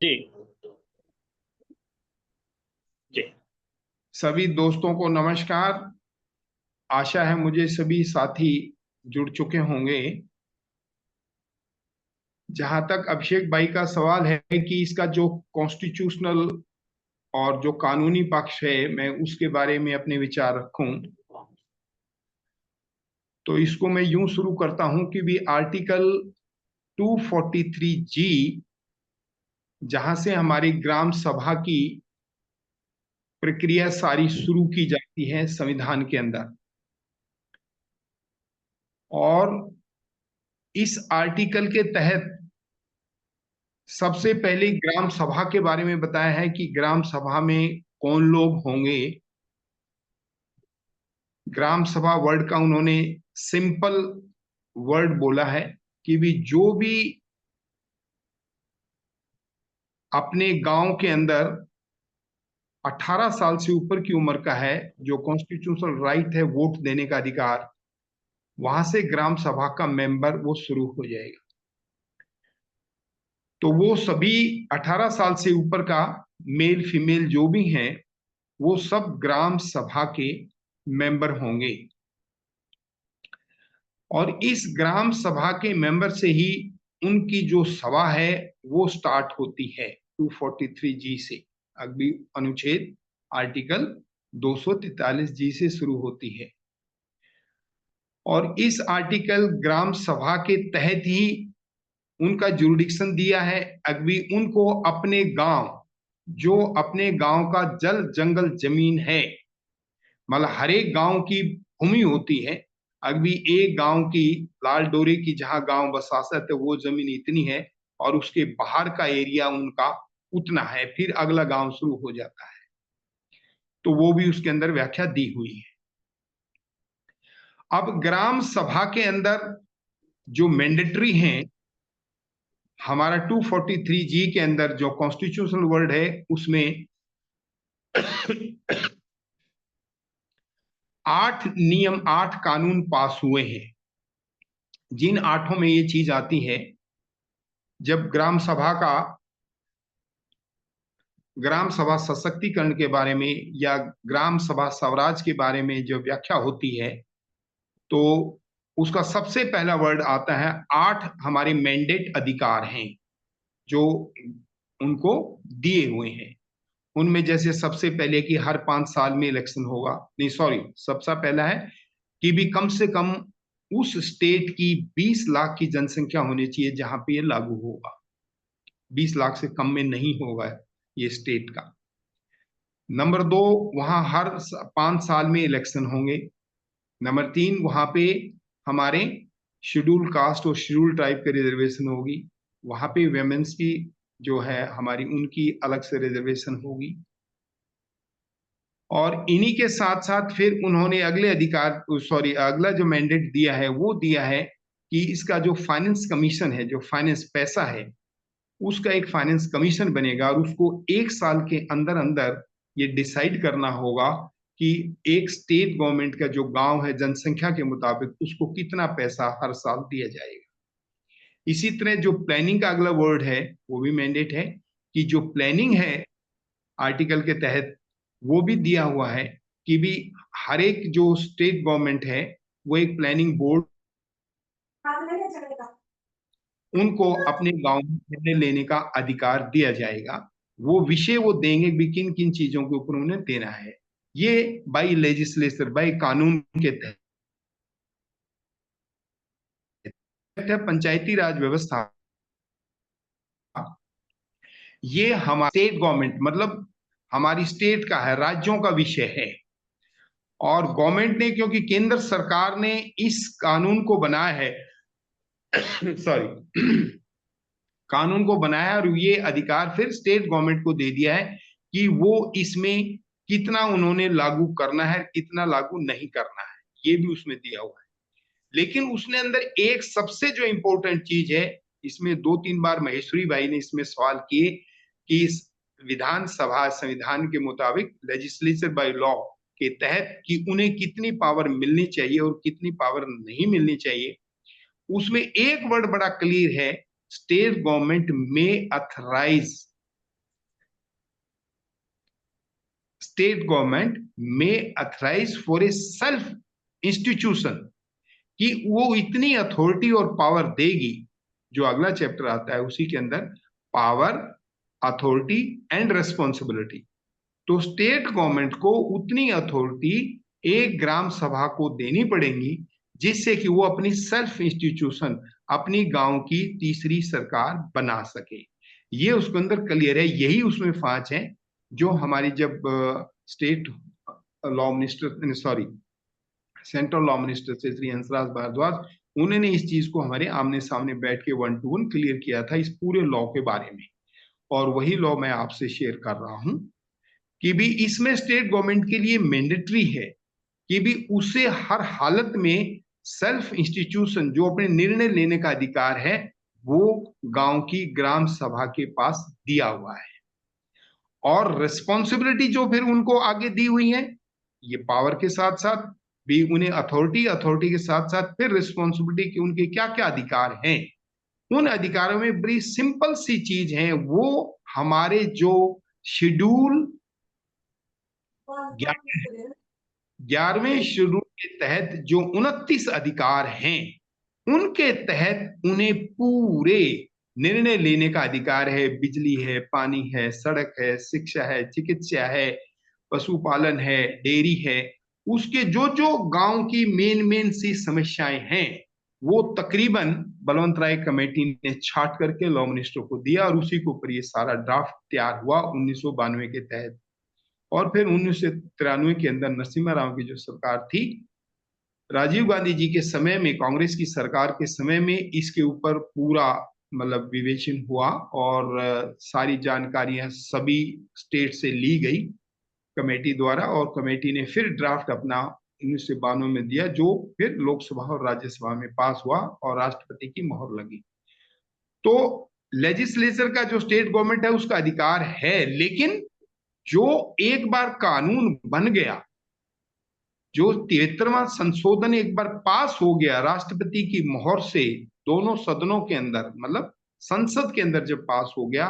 जी। जी। सभी दोस्तों को नमस्कार। आशा है मुझे सभी साथी जुड़ चुके होंगे। जहां तक अभिषेक भाई का सवाल है कि इसका जो कॉन्स्टिट्यूशनल और जो कानूनी पक्ष है, मैं उसके बारे में अपने विचार रखूं, तो इसको मैं यूं शुरू करता हूं कि भी आर्टिकल 243 जी, जहां से हमारी ग्राम सभा की प्रक्रिया सारी शुरू की जाती है संविधान के अंदर। और इस आर्टिकल के तहत सबसे पहले ग्राम सभा के बारे में बताया है कि ग्राम सभा में कौन लोग होंगे। ग्राम सभा वर्ड का उन्होंने सिंपल वर्ड बोला है कि भी जो भी अपने गांव के अंदर 18 साल से ऊपर की उम्र का है, जो कॉन्स्टिट्यूशनल राइट है वोट देने का अधिकार, वहां से ग्राम सभा का मेंबर वो शुरू हो जाएगा। तो वो सभी 18 साल से ऊपर का मेल फीमेल जो भी हैं, वो सब ग्राम सभा के मेंबर होंगे। और इस ग्राम सभा के मेंबर से ही उनकी जो सभा है वो स्टार्ट होती है 243 जी से। अगली अनुच्छेद आर्टिकल 243 जी से शुरू होती है। और इस आर्टिकल ग्राम सभा के तहत ही उनका जुरिडिक्शन दिया है। अभी उनको अपने गांव, जो अपने गांव का जल जंगल जमीन है, मतलब हर एक गांव की भूमि होती है। अभी एक गांव की लाल डोरे की जहां गांव बसासत है वो जमीन इतनी है, और उसके बाहर का एरिया उनका उतना है, फिर अगला गांव शुरू हो जाता है। तो वो भी उसके अंदर व्याख्या दी हुई है। अब ग्राम सभा के अंदर जो मैंडेटरी हैं, हमारा 243 जी के अंदर जो कॉन्स्टिट्यूशनल वर्ड है उसमें 8 नियम, 8 कानून पास हुए हैं। जिन आठों में ये चीज आती है, जब ग्राम सभा सशक्तिकरण के बारे में या ग्राम सभा स्वराज के बारे में जो व्याख्या होती है, तो उसका सबसे पहला वर्ड आता है 8 हमारे मैंडेट अधिकार हैं जो उनको दिए हुए हैं। उनमें जैसे सबसे पहले कि हर 5 साल में इलेक्शन होगा, नहीं सॉरी, सबसे पहला है कि भी कम से कम उस स्टेट की 20 लाख की जनसंख्या होनी चाहिए जहां पे ये लागू होगा। 20 लाख से कम में नहीं होगा ये स्टेट का। नंबर 2, वहां हर 5 साल में इलेक्शन होंगे। नंबर 3, वहां पे हमारे शेड्यूल कास्ट और शेड्यूल ट्राइब की रिजर्वेशन होगी। वहां पे वेमेन्स की जो है हमारी, उनकी अलग से रिजर्वेशन होगी। और इन्हीं के साथ साथ फिर उन्होंने अगले अधिकार, सॉरी, अगला जो मैंडेट दिया है वो दिया है कि इसका जो फाइनेंस कमीशन है, जो फाइनेंस पैसा है, उसका एक फाइनेंस कमीशन बनेगा। और उसको 1 साल के अंदर अंदर ये डिसाइड करना होगा कि एक स्टेट गवर्नमेंट का जो गांव है जनसंख्या के मुताबिक उसको कितना पैसा हर साल दिया जाएगा। इसी तरह जो प्लानिंग का अगला वर्ड है वो भी मैंडेट है कि जो प्लानिंग है आर्टिकल के तहत वो भी दिया हुआ है कि भी हर एक जो स्टेट गवर्नमेंट है वो एक प्लानिंग बोर्ड, उनको अपने गांव में निर्णय लेने का अधिकार दिया जाएगा। वो विषय वो देंगे भी किन किन चीजों के ऊपर उन्हें देना है। ये बाई लेजिस्लेचर, बाई कानून के तहत है। पंचायती राज व्यवस्था, ये हमारे स्टेट गवर्नमेंट, मतलब हमारी स्टेट का है, राज्यों का विषय है। और गवर्नमेंट ने, क्योंकि केंद्र सरकार ने इस कानून को बनाया है सॉरी कानून को बनाया और ये अधिकार फिर स्टेट गवर्नमेंट को दे दिया है कि वो इसमें कितना उन्होंने लागू करना है, कितना लागू नहीं करना है, ये भी उसमें दिया हुआ है। लेकिन उसने अंदर एक सबसे जो इंपॉर्टेंट चीज है, इसमें 2-3 बार महेश्वरी भाई ने इसमें सवाल किए कि इस विधानसभा संविधान के मुताबिक लेजिस्लेचर बाय लॉ के तहत कि उन्हें कितनी पावर मिलनी चाहिए और कितनी पावर नहीं मिलनी चाहिए। उसमें एक वर्ड बड़ा क्लियर है, स्टेट गवर्नमेंट में authorise state government may authorise for a self institution, कि वो इतनी अथॉरिटी और पावर देगी, जो अगला चैप्टर आता है उसी के अंदर, पावर, अथॉरिटी एंड रेस्पॉन्सिबिलिटी। तो स्टेट गवर्नमेंट को उतनी अथॉरिटी एक ग्राम सभा को देनी पड़ेगी, जिससे कि वो अपनी सेल्फ इंस्टीट्यूशन, अपनी गांव की तीसरी सरकार बना सके। ये उसके अंदर क्लियर है, यही उसमें फांच है जो हमारी जब state law minister, sorry central law minister से श्री हंसराज भारद्वाज, उन्होंने इस चीज को हमारे आमने सामने बैठ के 1 to 1 क्लियर किया था इस पूरे लॉ के बारे में। और वही लॉ मैं आपसे शेयर कर रहा हूं कि भी इसमें स्टेट गवर्नमेंट के लिए मैंडेटरी है कि भी उसे हर हालत में सेल्फ इंस्टीट्यूशन, जो अपने निर्णय लेने का अधिकार है, वो गांव की ग्राम सभा के पास दिया हुआ है। और रिस्पॉन्सिबिलिटी जो फिर उनको आगे दी हुई है, ये पावर के साथ साथ भी उन्हें अथॉरिटी के साथ साथ फिर रिस्पॉन्सिबिलिटी के उनके क्या क्या अधिकार हैं। उन अधिकारों में बड़ी सिंपल सी चीज है, वो हमारे जो शेड्यूल 11वें शेड्यूल के तहत जो 29 अधिकार हैं, उनके तहत उन्हें पूरे निर्णय लेने का अधिकार है। बिजली है, पानी है, सड़क है, शिक्षा है, चिकित्सा है, पशुपालन है, डेयरी है, उसके जो जो गांव की मेन सी समस्याएं हैं, वो तकरीबन बलवंत राय कमेटी ने छाट करके लॉ मिनिस्टर को दिया और उसी के ऊपर ये सारा ड्राफ्ट तैयार हुआ 1992 के तहत। और फिर 1993 के अंदर नरसिम्हा राव की जो सरकार थी, राजीव गांधी जी के समय में, कांग्रेस की सरकार के समय में, इसके ऊपर पूरा मतलब विवेचन हुआ और सारी जानकारियां सभी स्टेट से ली गई कमेटी द्वारा, और कमेटी ने फिर ड्राफ्ट अपना 1992 में दिया, जो फिर लोकसभा और राज्यसभा में पास हुआ और राष्ट्रपति की मोहर लगी। तो लेजिस्लेचर का जो स्टेट गवर्नमेंट है उसका अधिकार है, लेकिन जो एक बार कानून बन गया, जो 73वां संशोधन एक बार पास हो गया राष्ट्रपति की मोहर से, दोनों सदनों के अंदर, मतलब संसद के अंदर जब पास हो गया,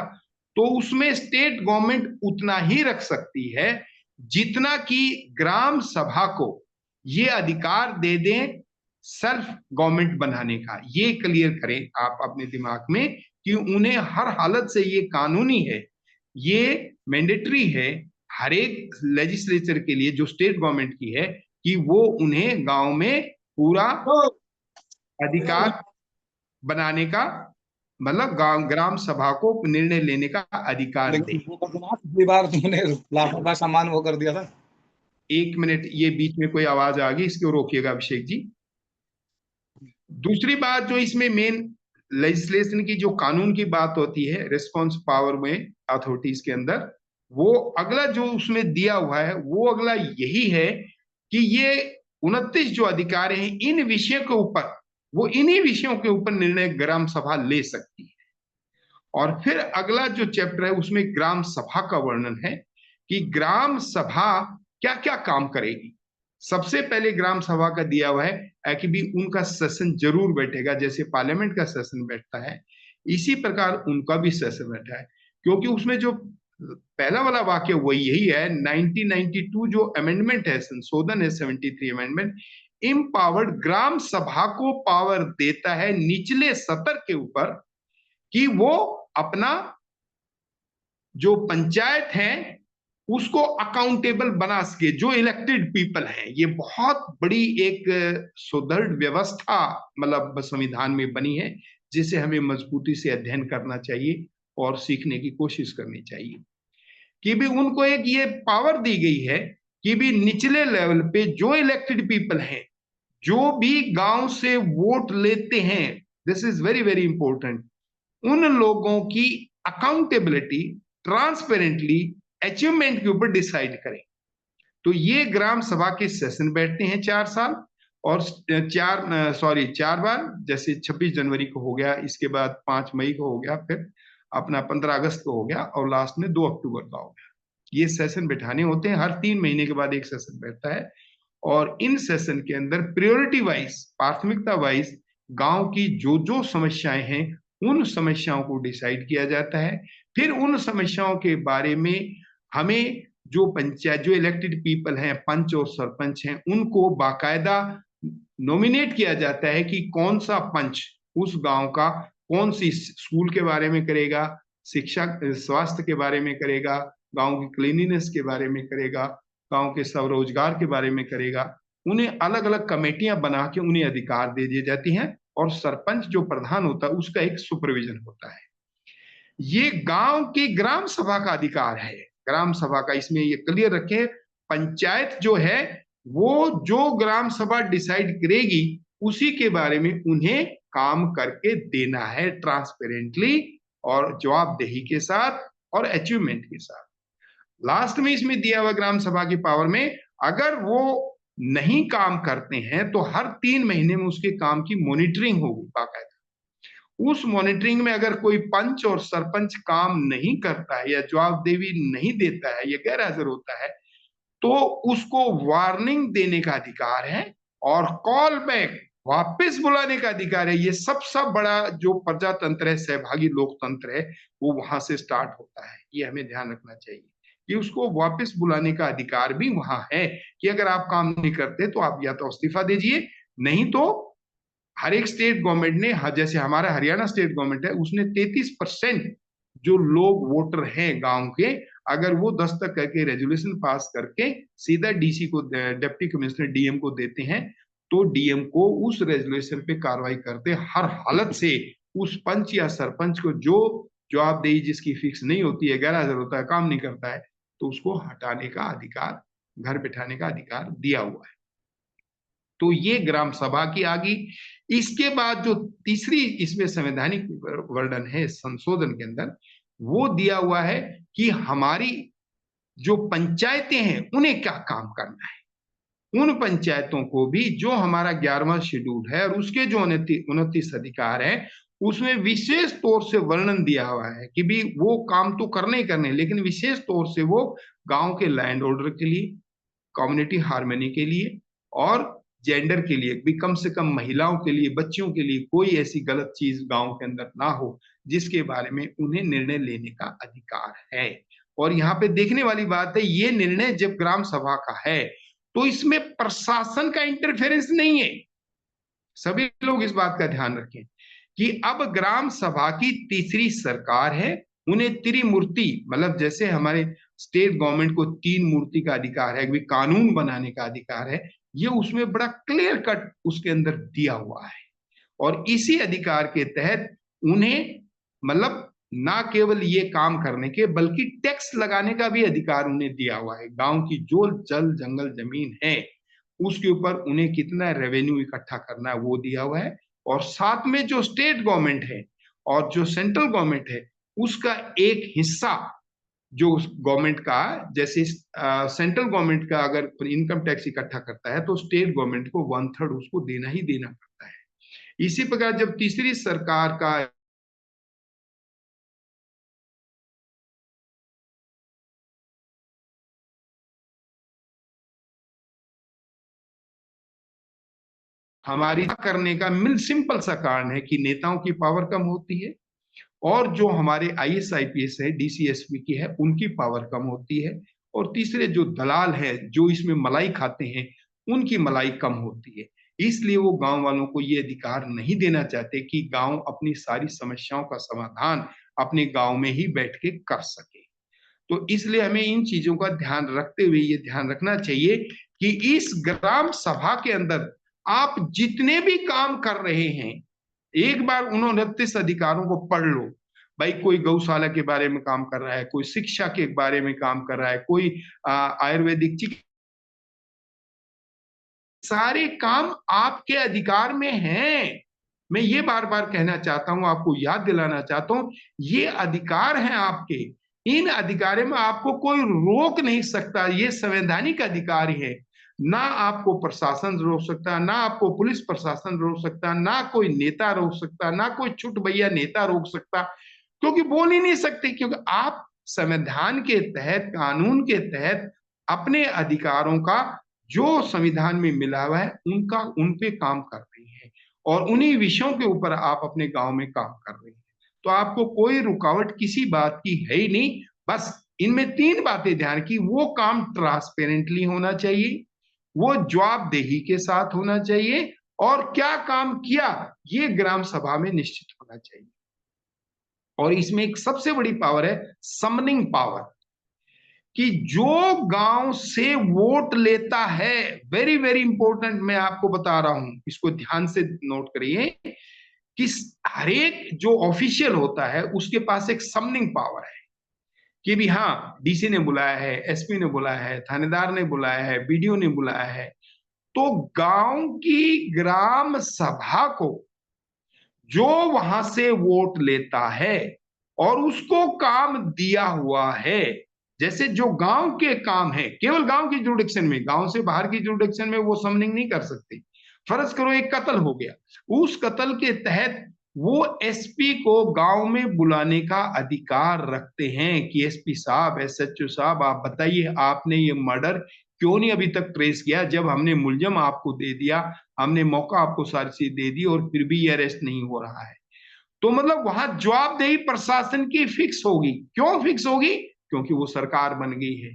तो उसमें स्टेट गवर्नमेंट उतना ही रख सकती है जितना कि ग्राम सभा को ये अधिकार दे दें सेल्फ गवर्नमेंट बनाने का। ये क्लियर करें आप अपने दिमाग में कि उन्हें हर हालत से ये कानूनी है, ये मैंडेटरी है हर एक लेजिस्लेचर के लिए जो स्टेट गवर्नमेंट की है, कि वो उन्हें गांव में पूरा अधिकार बनाने का, मतलब ग्राम सभा को निर्णय लेने का अधिकार दे। पिछली बार तुमने लाखों का सामान वो कर दिया था। 1 मिनट, ये बीच में कोई आवाज आ गई, इसको रोकिएगा अभिषेक जी। दूसरी बात जो इसमें मेन लेजिस्लेशन की जो कानून की बात होती है, रिस्पॉन्स पावर में अथॉरिटीज के अंदर, वो अगला जो उसमें दिया हुआ है, वो अगला यही है कि ये 29 जो अधिकार हैं, इन विषयों के ऊपर, वो इन्हीं विषयों के ऊपर निर्णय ग्राम सभा ले सकती है। और फिर अगला जो चैप्टर है उसमें ग्राम सभा का वर्णन है कि ग्राम सभा क्या क्या काम करेगी। सबसे पहले ग्राम सभा का दिया हुआ है कि भी उनका सेशन जरूर बैठेगा, जैसे पार्लियामेंट का सेशन बैठता है इसी प्रकार उनका भी सेशन बैठा है। क्योंकि उसमें जो पहला वाला वाक्य वही यही है, 1992 जो अमेंडमेंट है, संशोधन है 73 अमेंडमेंट, इम्पावर्ड, ग्राम सभा को पावर देता है निचले सतर के ऊपर कि वो अपना जो पंचायत है उसको अकाउंटेबल बना सके, जो इलेक्टेड पीपल हैं। ये बहुत बड़ी एक सुदृढ़ व्यवस्था मतलब संविधान में बनी है, जिसे हमें मजबूती से अध्ययन करना चाहिए और सीखने की कोशिश करनी चाहिए। कि भी उनको एक ये पावर दी गई है कि भी निचले लेवल पे जो इलेक्टेड पीपल हैं, जो भी गांव से वोट लेते हैं, this is very very important, उन लोगों की अकाउंटेबिलिटी ट्रांसपेरेंटली अचीवमेंट के ऊपर डिसाइड करें। तो ये ग्राम सभा के सेशन बैठते हैं 4 साल और 4 बार, जैसे 26 जनवरी को हो गया, इसके बाद 5 मई को हो गया, फिर अपना 15 अगस्त को हो गया और लास्ट में 2 अक्टूबर का हो गया। ये सेशन बैठाने होते हैं, हर 3 महीने के बाद एक सेशन बैठता है और इन सेशन के अंदर प्रायोरिटी वाइज, प्राथमिकता वाइज गांव की जो जो समस्याएं हैं उन समस्याओं को डिसाइड किया जाता है। फिर उन समस्याओं के बारे में हमें जो पंचायत, जो इलेक्टेड पीपल हैं, पंच और सरपंच हैं, उनको बाकायदा नॉमिनेट किया जाता है कि कौन सा पंच उस गांव का कौन सी स्कूल के बारे में करेगा, शिक्षा स्वास्थ्य के बारे में करेगा, गांव की क्लीनिनेस के बारे में करेगा, गांव के स्वरोजगार के बारे में करेगा। उन्हें अलग अलग कमेटियां बना के उन्हें अधिकार दे दी जाती हैं, और सरपंच जो प्रधान होता है उसका एक सुपरविजन होता है। ये गांव की ग्राम सभा का अधिकार है, ग्राम सभा का, इसमें ये क्लियर रखें। पंचायत जो है वो जो ग्राम सभा डिसाइड करेगी उसी के बारे में उन्हें काम करके देना है, ट्रांसपेरेंटली और जवाबदेही के साथ और अचीवमेंट के साथ। लास्ट में इसमें दिया हुआ ग्राम सभा की पावर में, अगर वो नहीं काम करते हैं तो हर 3 महीने में उसके काम की मॉनिटरिंग होगी बाकायदा। उस मॉनिटरिंग में अगर कोई पंच और सरपंच काम नहीं करता है या जवाबदेही नहीं देता है या गैर हाजिर होता है, तो उसको वार्निंग देने का अधिकार है और कॉल बैक, वापस बुलाने का अधिकार है। ये सबसे बड़ा जो प्रजातंत्र है, सहभागी लोकतंत्र है, वो वहां से स्टार्ट होता है। ये हमें ध्यान रखना चाहिए कि उसको वापस बुलाने का अधिकार भी वहां है, कि अगर आप काम नहीं करते तो आप या तो इस्तीफा दीजिए, नहीं तो हर एक स्टेट गवर्नमेंट ने, जैसे हमारा हरियाणा स्टेट गवर्नमेंट है, उसने 33% जो लोग वोटर हैं गांव के, अगर वो दस्तखत करके रेजोल्यूशन पास करके सीधा डीसी को, डिप्टी कमिश्नर डीएम को देते हैं, तो डीएम को उस रेजोल्यूशन पे कार्रवाई करते हर हालत से उस पंच या सरपंच को जो जवाबदेही जिसकी फिक्स नहीं होती है, गैर हाजिर होता है, काम नहीं करता है, तो उसको हटाने का अधिकार, घर बिठाने का अधिकार दिया हुआ है। तो ये ग्राम सभा की आ गई। इसके बाद जो तीसरी इसमें संवैधानिक वर्णन है संशोधन के अंदर, वो दिया हुआ है कि हमारी जो पंचायतें हैं उन्हें क्या काम करना है। उन पंचायतों को भी जो हमारा 11वां शेड्यूल है और उसके जो 29 अधिकार है, उसमें विशेष तौर से वर्णन दिया हुआ है कि भी वो काम तो करने ही करने, लेकिन विशेष तौर से वो गांव के लैंड ऑर्डर के लिए, कम्युनिटी हार्मनी के लिए और जेंडर के लिए भी, कम से कम महिलाओं के लिए, बच्चियों के लिए कोई ऐसी गलत चीज गांव के अंदर ना हो जिसके बारे में उन्हें निर्णय लेने का अधिकार है। और यहाँ पे देखने वाली बात है, ये निर्णय जब ग्राम सभा का है तो इसमें प्रशासन का इंटरफेरेंस नहीं है। सभी लोग इस बात का ध्यान रखें कि अब ग्राम सभा की तीसरी सरकार है। उन्हें त्रिमूर्ति, मतलब जैसे हमारे स्टेट गवर्नमेंट को 3 मूर्ति का अधिकार है, कानून बनाने का अधिकार है, ये उसमें बड़ा क्लियर कट उसके अंदर दिया हुआ है। और इसी अधिकार के तहत उन्हें, मतलब ना केवल ये काम करने के बल्कि टैक्स लगाने का भी अधिकार उन्हें दिया हुआ है। गांव की जो जल जंगल जमीन है उसके ऊपर उन्हें कितना रेवेन्यू इकट्ठा करना है वो दिया हुआ है। और साथ में जो स्टेट गवर्नमेंट है और जो सेंट्रल गवर्नमेंट है उसका एक हिस्सा जो गवर्नमेंट का, जैसे सेंट्रल गवर्नमेंट का अगर इनकम टैक्स इकट्ठा करता है तो स्टेट गवर्नमेंट को 1/3 उसको देना ही देना पड़ता है। इसी प्रकार जब तीसरी सरकार का हमारी करने का मिल सिंपल सा कारण है कि नेताओं की पावर कम होती है और जो हमारे आईएएस आईपीएस है, डीसीएसपी की है, उनकी पावर कम होती है। और तीसरे जो दलाल है जो इसमें मलाई खाते हैं उनकी मलाई कम होती है। इसलिए वो गांव वालों को ये अधिकार नहीं देना चाहते कि गांव अपनी सारी समस्याओं का समाधान अपने गांव में ही बैठ के कर सके। तो इसलिए हमें इन चीजों का ध्यान रखते हुए ये ध्यान रखना चाहिए कि इस ग्राम सभा के अंदर आप जितने भी काम कर रहे हैं, एक बार उन 29 अधिकारों को पढ़ लो। भाई कोई गौशाला के बारे में काम कर रहा है, कोई शिक्षा के बारे में काम कर रहा है, कोई आयुर्वेदिक चिकित्सा, सारे काम आपके अधिकार में हैं। मैं ये बार बार कहना चाहता हूं, आपको याद दिलाना चाहता हूं, ये अधिकार हैं आपके। इन अधिकारों में आपको कोई रोक नहीं सकता, ये संवैधानिक अधिकार है। ना आपको प्रशासन रोक सकता, ना आपको पुलिस प्रशासन रोक सकता, ना कोई नेता रोक सकता, ना कोई छुट भैया नेता रोक सकता, क्योंकि बोल ही नहीं सकते, क्योंकि आप संविधान के तहत, कानून के तहत अपने अधिकारों का जो संविधान में मिला हुआ है उनका, उन पे काम कर रही है और उन्हीं विषयों के ऊपर आप अपने गांव में काम कर रहे हैं। तो आपको कोई रुकावट किसी बात की है ही नहीं। बस इनमें 3 बातें ध्यान की, वो काम ट्रांसपेरेंटली होना चाहिए, वो जवाबदेही के साथ होना चाहिए, और क्या काम किया ये ग्राम सभा में निश्चित होना चाहिए। और इसमें एक सबसे बड़ी पावर है समनिंग पावर, कि जो गांव से वोट लेता है, वेरी वेरी इंपॉर्टेंट, मैं आपको बता रहा हूं, इसको ध्यान से नोट करिए, कि हर एक जो ऑफिशियल होता है उसके पास एक समनिंग पावर है, कि भी हाँ डीसी ने बुलाया है, एसपी ने बुलाया है, थानेदार ने बुलाया है, बीडीओ ने बुलाया है, तो गांव की ग्राम सभा को जो वहां से वोट लेता है और उसको काम दिया हुआ है, जैसे जो गांव के काम है केवल गांव की जुरिडिक्शन में, गांव से बाहर की जुरिडिक्शन में वो समनिंग नहीं कर सकते। फर्ज करो एक कत्ल हो गया, उस कत्ल के तहत वो एसपी को गांव में बुलाने का अधिकार रखते हैं कि एसपी साहब, एसएचओ साहब, आप बताइए आपने ये मर्डर क्यों नहीं अभी तक ट्रेस किया, जब हमने मुलजम आपको दे दिया, हमने मौका आपको सारी चीज दे दी, और फिर भी ये अरेस्ट नहीं हो रहा है। तो मतलब वहां जवाबदेही प्रशासन की फिक्स होगी। क्यों फिक्स होगी? क्योंकि वो सरकार बन गई है।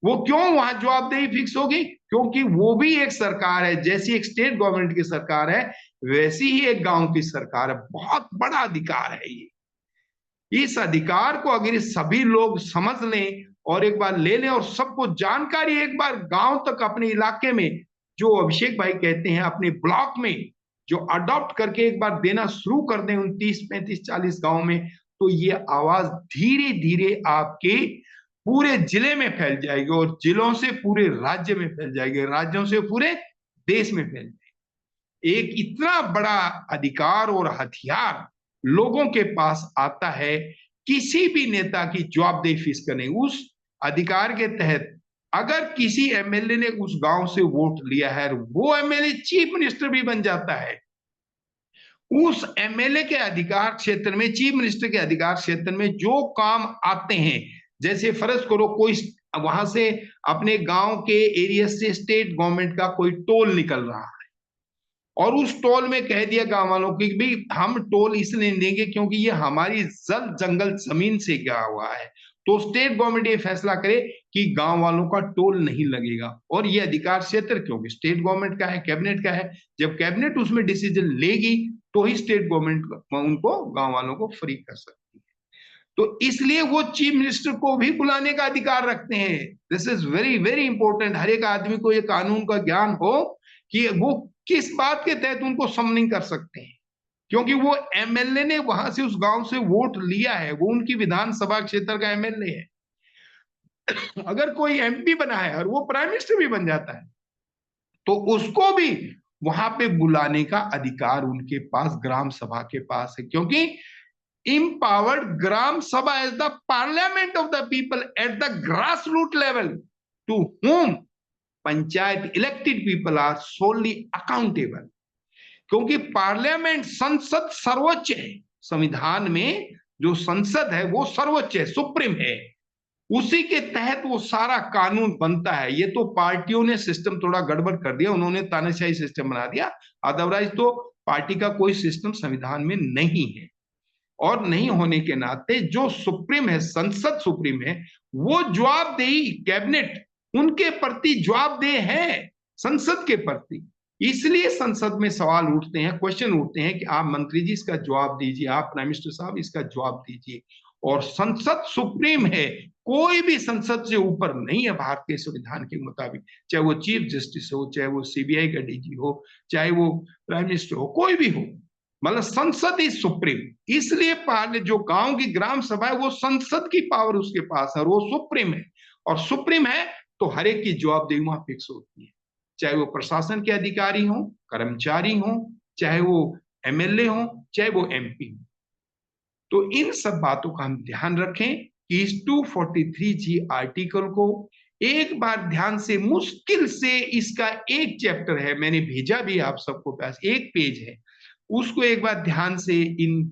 वो क्यों वहां जवाबदेही फिक्स होगी? क्योंकि वो भी एक सरकार है, जैसी एक स्टेट गवर्नमेंट की सरकार है वैसी ही एक गांव की सरकार है। बहुत बड़ा अधिकार है ये। इस अधिकार को अगर सभी लोग समझ लें और एक बार ले लें, और सबको जानकारी एक बार गांव तक, अपने इलाके में, जो अभिषेक भाई कहते हैं अपने ब्लॉक में जो अडॉप्ट करके एक बार देना शुरू कर दें 29, 35, 40 गांव में, तो ये आवाज धीरे धीरे आपके पूरे जिले में फैल जाएगी, और जिलों से पूरे राज्य में फैल जाएगी, राज्यों से पूरे देश में फैल जाएगी। एक इतना बड़ा अधिकार और हथियार लोगों के पास आता है, किसी भी नेता की जवाबदेही फिक्स करने। उस अधिकार के तहत अगर किसी एमएलए ने उस गांव से वोट लिया है, वो एमएलए चीफ मिनिस्टर भी बन जाता है। उस एमएलए के अधिकार क्षेत्र में, चीफ मिनिस्टर के अधिकार क्षेत्र में जो काम आते हैं, जैसे फर्ज करो कोई वहां से अपने गांव के एरिया से स्टेट गवर्नमेंट का कोई टोल निकल रहा है, और उस टोल में कह दिया गांव वालों की भाई हम टोल इसलिए देंगे क्योंकि ये हमारी जल जंगल जमीन से गया हुआ है, तो स्टेट गवर्नमेंट ये फैसला करे कि गांव वालों का टोल नहीं लगेगा। और ये अधिकार क्षेत्र क्योंकि स्टेट गवर्नमेंट का है, कैबिनेट का है, जब कैबिनेट उसमें डिसीजन लेगी तो ही स्टेट गवर्नमेंट उनको, गांव वालों को फ्री कर सकती है। तो इसलिए वो चीफ मिनिस्टर को भी बुलाने का अधिकार रखते हैं। This is very very important. हर एक आदमी को ये कानून का ज्ञान हो कि वो किस बात के तहत उनको समनिंग कर सकते हैं, क्योंकि वो एमएलए ने वहां से उस गांव से वोट लिया है, वो उनकी विधानसभा क्षेत्र का एमएलए है। अगर कोई एमपी बना है और वो प्राइम मिनिस्टर भी बन जाता है, तो उसको भी वहां पे बुलाने का अधिकार उनके पास, ग्राम सभा के पास है, क्योंकि empowered Gram Sabha as the parliament of the people at the grassroots level, to whom panchayat elected people are solely accountable। क्योंकि पार्लियामेंट, संसद सर्वोच्च है। संविधान में जो संसद है वो सर्वोच्च है, सुप्रीम है, उसी के तहत वो सारा कानून बनता है। ये तो पार्टियों ने सिस्टम थोड़ा गड़बड़ कर दिया, उन्होंने तानाशाही सिस्टम बना दिया, अदरवाइज तो पार्टी का कोई सिस्टम संविधान में नहीं है। और नहीं होने के नाते जो सुप्रीम है, संसद सुप्रीम है, वो जवाबदेही, कैबिनेट उनके प्रति जवाबदेह है संसद के प्रति। इसलिए संसद में सवाल उठते हैं, क्वेश्चन उठते हैं कि आप मंत्री जी इसका जवाब दीजिए, आप प्राइम मिनिस्टर साहब इसका जवाब दीजिए। और संसद सुप्रीम है, कोई भी संसद से ऊपर नहीं है भारतीय संविधान के मुताबिक, चाहे वो चीफ जस्टिस हो, चाहे वो सीबीआई का डीजी हो, चाहे वो प्राइम मिनिस्टर हो, कोई भी हो, मतलब संसद इज सुप्रीम। इसलिए जो गांव की ग्राम सभा है वो संसद की पावर उसके पास है, और वो सुप्रीम है। और सुप्रीम है तो हर एक की जवाबदेही वहां फिक्स होती है, चाहे वो प्रशासन के अधिकारी हो, कर्मचारी हो, चाहे वो एमएलए हो, चाहे वो एमपी हो। तो इन सब बातों का हम ध्यान रखें कि इस 243G आर्टिकल को एक बार ध्यान से, मुश्किल से इसका एक चैप्टर है, मैंने भेजा भी आप सबको पास, एक पेज है, उसको एक बार ध्यान से, इन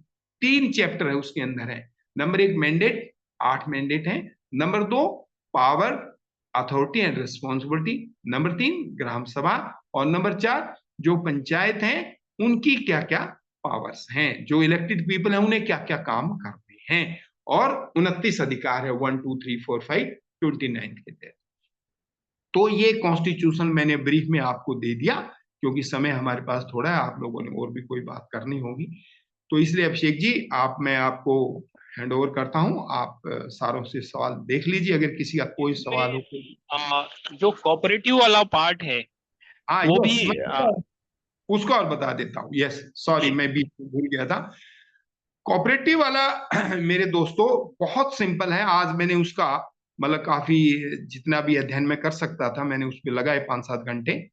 3 चैप्टर है उसके अंदर है। नंबर 1 मैंडेट, 8 मैंडेट है। Number 2 power, authority and responsibility. Number 3 ग्राम सभा। और नंबर 4 जो पंचायत हैं उनकी क्या क्या पावर्स हैं, जो इलेक्टेड पीपल हैं उन्हें क्या क्या काम करते हैं। और 29 अधिकार है 1 2 3 4 5 29 के तहत। तो ये कॉन्स्टिट्यूशन मैंने ब्रीफ में आपको दे दिया, क्योंकि समय हमारे पास थोड़ा है, आप लोगों ने और भी कोई बात करनी होगी। तो इसलिए अभिषेक जी मैं आपको हैंड ओवर करता हूं, आप सारों से सवाल देख लीजिए, अगर किसी का कोई सवाल हो। जो कोऑपरेटिव वाला पार्ट है वो भी उसको और बता देता हूँ। यस सॉरी, मैं बीच में भूल गया था। कोऑपरेटिव वाला मेरे दोस्तों बहुत सिंपल है। आज मैंने उसका मतलब काफी जितना भी अध्ययन में कर सकता था मैंने उस पर लगाए 5-7 घंटे।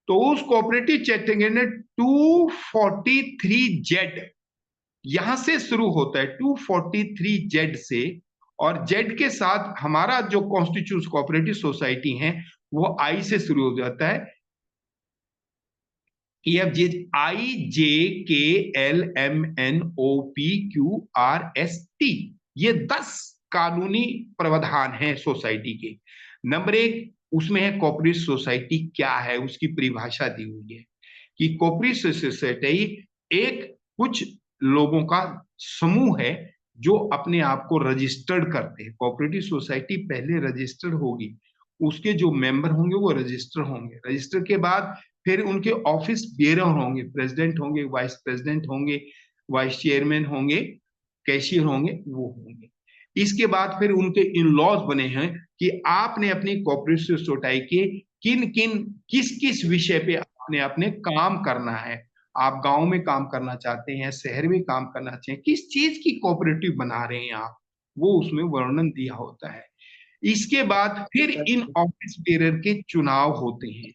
तो उस कोऑपरेटिव चैप्टर ने 243 जेड यहां से शुरू होता है, 243 जेड से, और जेड के साथ हमारा जो कॉन्स्टिट्यूशन कोऑपरेटिव सोसाइटी है वो आई से शुरू हो जाता है। EFG IJKLMNOPQRST, ये 10 कानूनी प्रावधान हैं सोसाइटी के। नंबर 1 उसमें है कोऑपरेटिव सोसाइटी क्या है, उसकी परिभाषा दी हुई है कि कोऑपरेटिव सोसाइटी एक कुछ लोगों का समूह है जो अपने आप को रजिस्टर्ड करते हैं। कोऑपरेटिव सोसाइटी पहले रजिस्टर्ड होगी, उसके जो मेंबर होंगे वो रजिस्टर होंगे, रजिस्टर के बाद फिर उनके ऑफिस बेयर होंगे, प्रेसिडेंट होंगे, वाइस प्रेसिडेंट होंगे, वाइस चेयरमैन होंगे, कैशियर होंगे, वो होंगे। इसके बाद फिर उनके इन लॉज बने हैं कि आपने अपनी कोऑपरेटिव सोसाइटी के किन किन किस किस विषय पे आपने अपने काम करना है। आप गांव में काम करना चाहते हैं, शहर में काम करना चाहिए, किस चीज की कोऑपरेटिव बना रहे हैं आप, वो उसमें वर्णन दिया होता है। इसके बाद फिर इन ऑफिस बेरर के चुनाव होते हैं।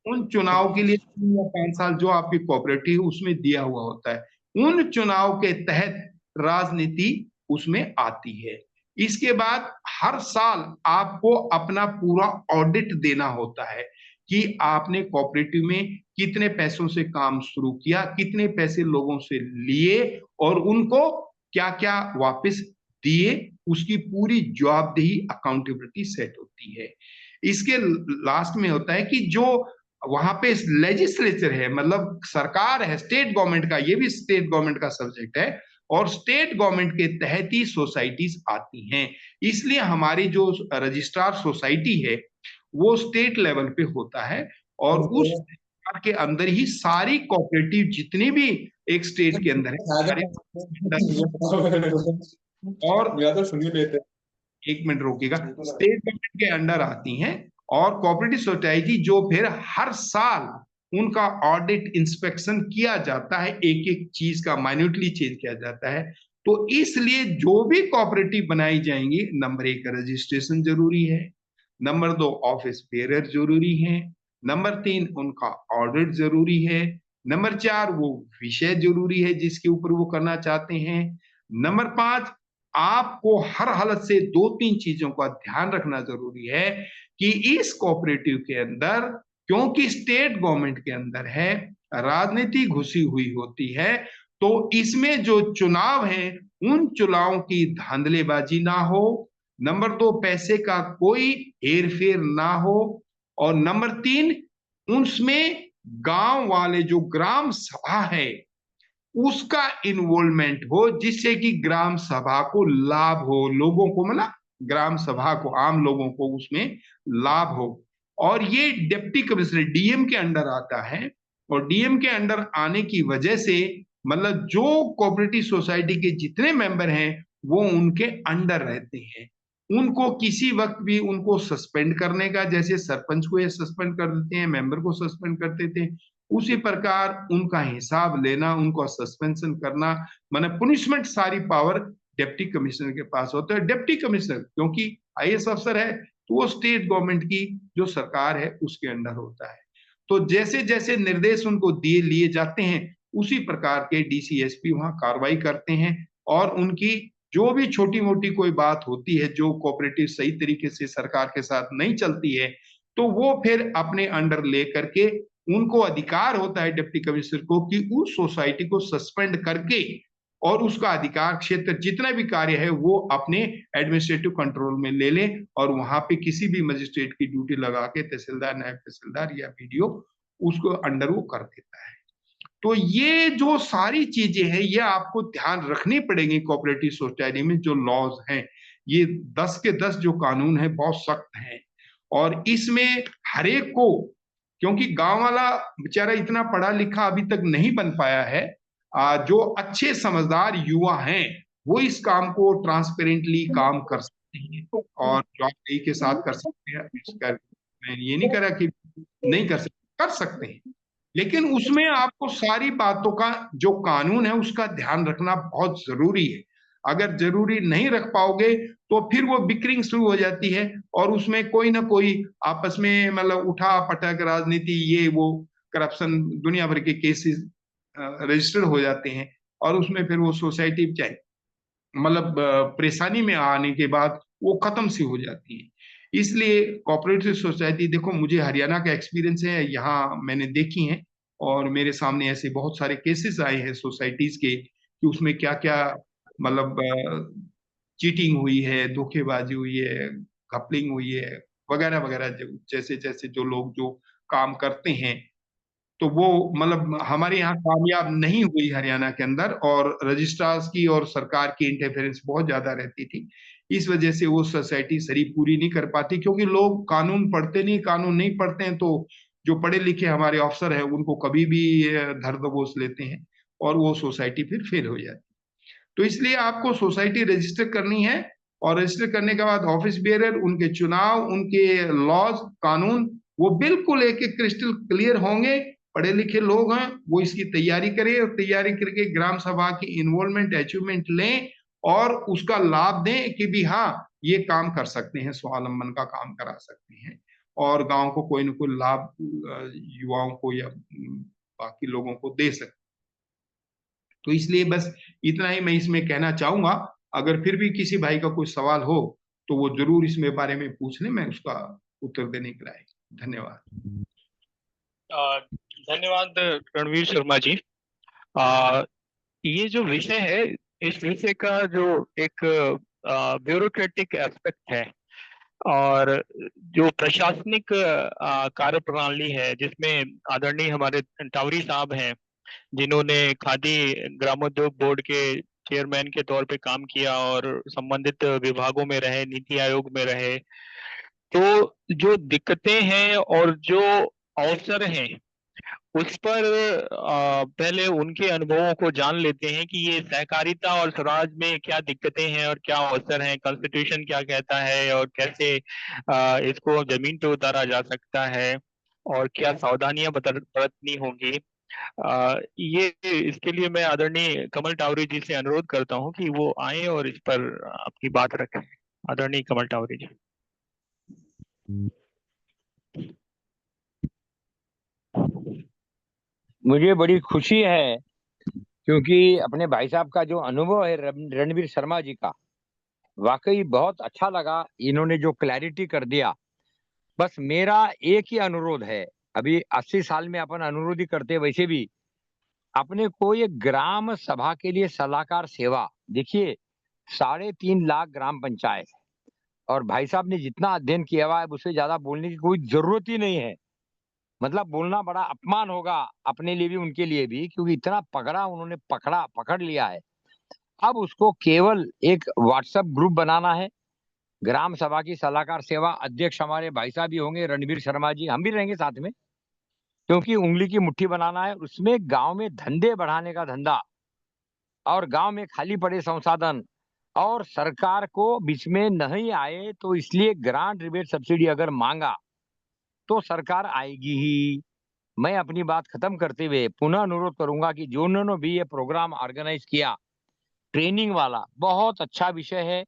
उन चुनाव के लिए 3 या 5 साल जो आपकी कोऑपरेटिव उसमें दिया हुआ होता है, उन चुनाव के तहत राजनीति उसमें आती है। इसके बाद हर साल आपको अपना पूरा ऑडिट देना होता है कि आपने कोऑपरेटिव में कितने पैसों से काम शुरू किया, कितने पैसे लोगों से लिए और उनको क्या क्या वापस दिए, उसकी पूरी जवाबदेही अकाउंटेबिलिटी सेट होती है। इसके लास्ट में होता है कि जो वहां पे लेजिस्लेचर है, मतलब सरकार है, स्टेट गवर्नमेंट का, ये भी स्टेट गवर्नमेंट का सब्जेक्ट है, और स्टेट गवर्नमेंट के तहत ही सोसाइटीज आती हैं। इसलिए हमारी जो रजिस्ट्रार सोसाइटी है वो स्टेट लेवल पे होता है, और उस के अंदर ही सारी कोऑपरेटिव जितनी भी एक स्टेट के अंदर है और सुनिए लेते, एक मिनट रोकिएगा, स्टेट गवर्नमेंट के अंडर आती हैं। और कोऑपरेटिव सोसाइटी जो फिर हर साल उनका ऑडिट इंस्पेक्शन किया जाता है, एक एक चीज का माइन्यूटली चेंज किया जाता है। तो इसलिए जो भी कोऑपरेटिव बनाई जाएंगी, नंबर 1 रजिस्ट्रेशन जरूरी है, नंबर 2 ऑफिस बेरर जरूरी है, नंबर 3 उनका ऑडिट जरूरी है, नंबर 4 वो विषय जरूरी है जिसके ऊपर वो करना चाहते हैं, नंबर 5 आपको हर हालत से 2-3 चीजों का ध्यान रखना जरूरी है कि इस कोऑपरेटिव के अंदर, क्योंकि स्टेट गवर्नमेंट के अंदर है, राजनीति घुसी हुई होती है, तो इसमें जो चुनाव है उन चुनावों की धांधलेबाजी ना हो, नंबर 2 पैसे का कोई हेरफेर ना हो, और नंबर 3 उसमें गांव वाले जो ग्राम सभा है उसका इन्वॉल्वमेंट हो, जिससे कि ग्राम सभा को लाभ हो, लोगों को, मतलब ग्राम सभा को, आम लोगों को उसमें लाभ हो। और ये डिप्टी कमिश्नर डीएम के अंडर आता है, और डीएम के अंडर आने की वजह से मतलब जो कोऑपरेटिव सोसाइटी के जितने मेंबर हैं वो उनके अंडर रहते हैं। उनको किसी वक्त भी उनको सस्पेंड करने का, जैसे सरपंच को ये सस्पेंड कर देते हैं, मेंबर को सस्पेंड करते थे, उसी प्रकार उनका हिसाब लेना, उनको सस्पेंशन करना, माने पुनिशमेंट, सारी पावर डिप्टी कमिश्नर के पास होता है। डिप्टी कमिश्नर क्योंकि आईएएस अफसर है तो वो स्टेट गवर्नमेंट की जो सरकार है उसके अंडर होता है। तो जैसे जैसे निर्देश उनको दिए लिए जाते हैं उसी प्रकार के डीसीएसपी वहां कार्रवाई करते हैं, और उनकी जो भी छोटी मोटी कोई बात होती है जो कोऑपरेटिव सही तरीके से सरकार के साथ नहीं चलती है, तो वो फिर अपने अंडर ले करके, उनको अधिकार होता है डिप्टी कमिश्नर को कि उस सोसाइटी को सस्पेंड करके और उसका अधिकार क्षेत्र जितना भी कार्य है वो अपने एडमिनिस्ट्रेटिव कंट्रोल में ले ले, और वहां पे किसी भी मजिस्ट्रेट की ड्यूटी लगा के तहसीलदार, नायब तहसीलदार या बीडीओ उसको अंडर वो कर देता है। तो ये जो सारी चीजें हैं ये आपको ध्यान रखनी पड़ेगी कोऑपरेटिव सोसाइटी में। जो लॉज हैं ये 10 के 10 जो कानून है बहुत सख्त हैं, और इसमें हर एक को, क्योंकि गांव वाला बेचारा इतना पढ़ा लिखा अभी तक नहीं बन पाया है, जो अच्छे समझदार युवा हैं वो इस काम को ट्रांसपेरेंटली काम कर सकते हैं और जवाबदेही के साथ कर सकते हैं। मैं ये नहीं कह रहा कि नहीं कर सकते हैं, लेकिन उसमें आपको सारी बातों का जो कानून है उसका ध्यान रखना बहुत जरूरी है। अगर जरूरी नहीं रख पाओगे तो फिर वो बिक्रिंग शुरू हो जाती है, और उसमें कोई ना कोई आपस में मतलब उठा पटक राजनीति ये वो करप्शन दुनिया भर के केसेस रजिस्टर्ड हो जाते हैं, और उसमें फिर वो सोसाइटी चाहे मतलब परेशानी में आने के बाद वो खत्म सी हो जाती है। इसलिए कोऑपरेटिव सोसाइटी, देखो मुझे हरियाणा का एक्सपीरियंस है, यहाँ मैंने देखी है, और मेरे सामने ऐसे बहुत सारे केसेस आए हैं सोसाइटीज के कि उसमें क्या क्या मतलब चीटिंग हुई है, धोखेबाजी हुई है, कपलिंग हुई है, वगैरह वगैरह। जैसे जैसे जो लोग जो काम करते हैं तो वो मतलब हमारे यहाँ कामयाब नहीं हुई हरियाणा के अंदर, और रजिस्ट्रार्स की और सरकार की इंटरफेरेंस बहुत ज्यादा रहती थी। इस वजह से वो सोसाइटी सही पूरी नहीं कर पाती, क्योंकि लोग कानून पढ़ते नहीं, कानून नहीं पढ़ते हैं तो जो पढ़े लिखे हमारे अफसर है उनको कभी भी धर दबोच लेते हैं, और वो सोसाइटी फिर फेल हो जाती है। तो इसलिए आपको सोसाइटी रजिस्टर करनी है, और रजिस्टर करने के बाद ऑफिस बेरर, उनके चुनाव, उनके लॉज कानून वो बिल्कुल एक एक क्रिस्टल क्लियर होंगे। पढ़े लिखे लोग हैं वो इसकी तैयारी करें, और तैयारी करके ग्राम सभा की इन्वॉल्वमेंट अचीवमेंट लें और उसका लाभ दें कि भी हाँ ये काम कर सकते हैं, स्वावलंबन का काम करा सकते हैं, और गांव को कोई ना कोई लाभ युवाओं को या बाकी लोगों को दे सकते। तो इसलिए बस इतना ही मैं इसमें कहना चाहूंगा। अगर फिर भी किसी भाई का कोई सवाल हो तो वो जरूर इसमें बारे में पूछ ले, मैं उसका उत्तर देने के लिए। धन्यवाद। अ, धन्यवाद रणवीर शर्मा जी। अ, ये जो विषय है, इस विषय का जो एक ब्यूरोक्रेटिक एस्पेक्ट है और जो प्रशासनिक कार्य प्रणाली है, जिसमें आदरणीय हमारे टावरी साहब हैं, जिन्होंने खादी ग्रामोद्योग बोर्ड के चेयरमैन के तौर पे काम किया और संबंधित विभागों में रहे, नीति आयोग में रहे। तो जो दिक्कतें हैं और जो अवसर हैं उस पर पहले उनके अनुभवों को जान लेते हैं कि ये सहकारिता और स्वराज में क्या दिक्कतें हैं और क्या अवसर हैं, कॉन्स्टिट्यूशन क्या कहता है और कैसे इसको जमीन पे उतारा जा सकता है और क्या सावधानियां बरतनी होंगी। ये इसके लिए मैं आदरणीय कमल टावरी जी से अनुरोध करता हूं कि वो आए और इस पर अपनी बात रखें। आदरणीय कमल टावरी जी। मुझे बड़ी खुशी है क्योंकि अपने भाई साहब का जो अनुभव है रणवीर शर्मा जी का, वाकई बहुत अच्छा लगा। इन्होंने जो क्लैरिटी कर दिया। बस मेरा एक ही अनुरोध है, अभी 80 साल में अपन अनुरोध ही करते हैं, वैसे भी अपने को ये ग्राम सभा के लिए सलाहकार सेवा, देखिए 3.5 लाख ग्राम पंचायत है, और भाई साहब ने जितना अध्ययन किया हुआ है उससे ज्यादा बोलने की कोई जरूरत ही नहीं है। मतलब बोलना बड़ा अपमान होगा अपने लिए भी उनके लिए भी, क्योंकि इतना पकड़ा उन्होंने पकड़ लिया है। अब उसको केवल एक व्हाट्सएप ग्रुप बनाना है। ग्राम सभा की सलाहकार सेवा अध्यक्ष हमारे भाई साहब भी होंगे, रणवीर शर्मा जी, हम भी रहेंगे साथ में, क्योंकि उंगली की मुट्ठी बनाना है। उसमें गांव में धंधे बढ़ाने का धंधा, और गांव में खाली पड़े संसाधन, और सरकार को बीच में नहीं आए तो इसलिए ग्रांट रिबेट सब्सिडी अगर मांगा तो सरकार आएगी ही। मैं अपनी बात खत्म करते हुए पुनः अनुरोध करूंगा कि जो उन्होंने भी ये प्रोग्राम ऑर्गेनाइज किया, ट्रेनिंग वाला बहुत अच्छा विषय है,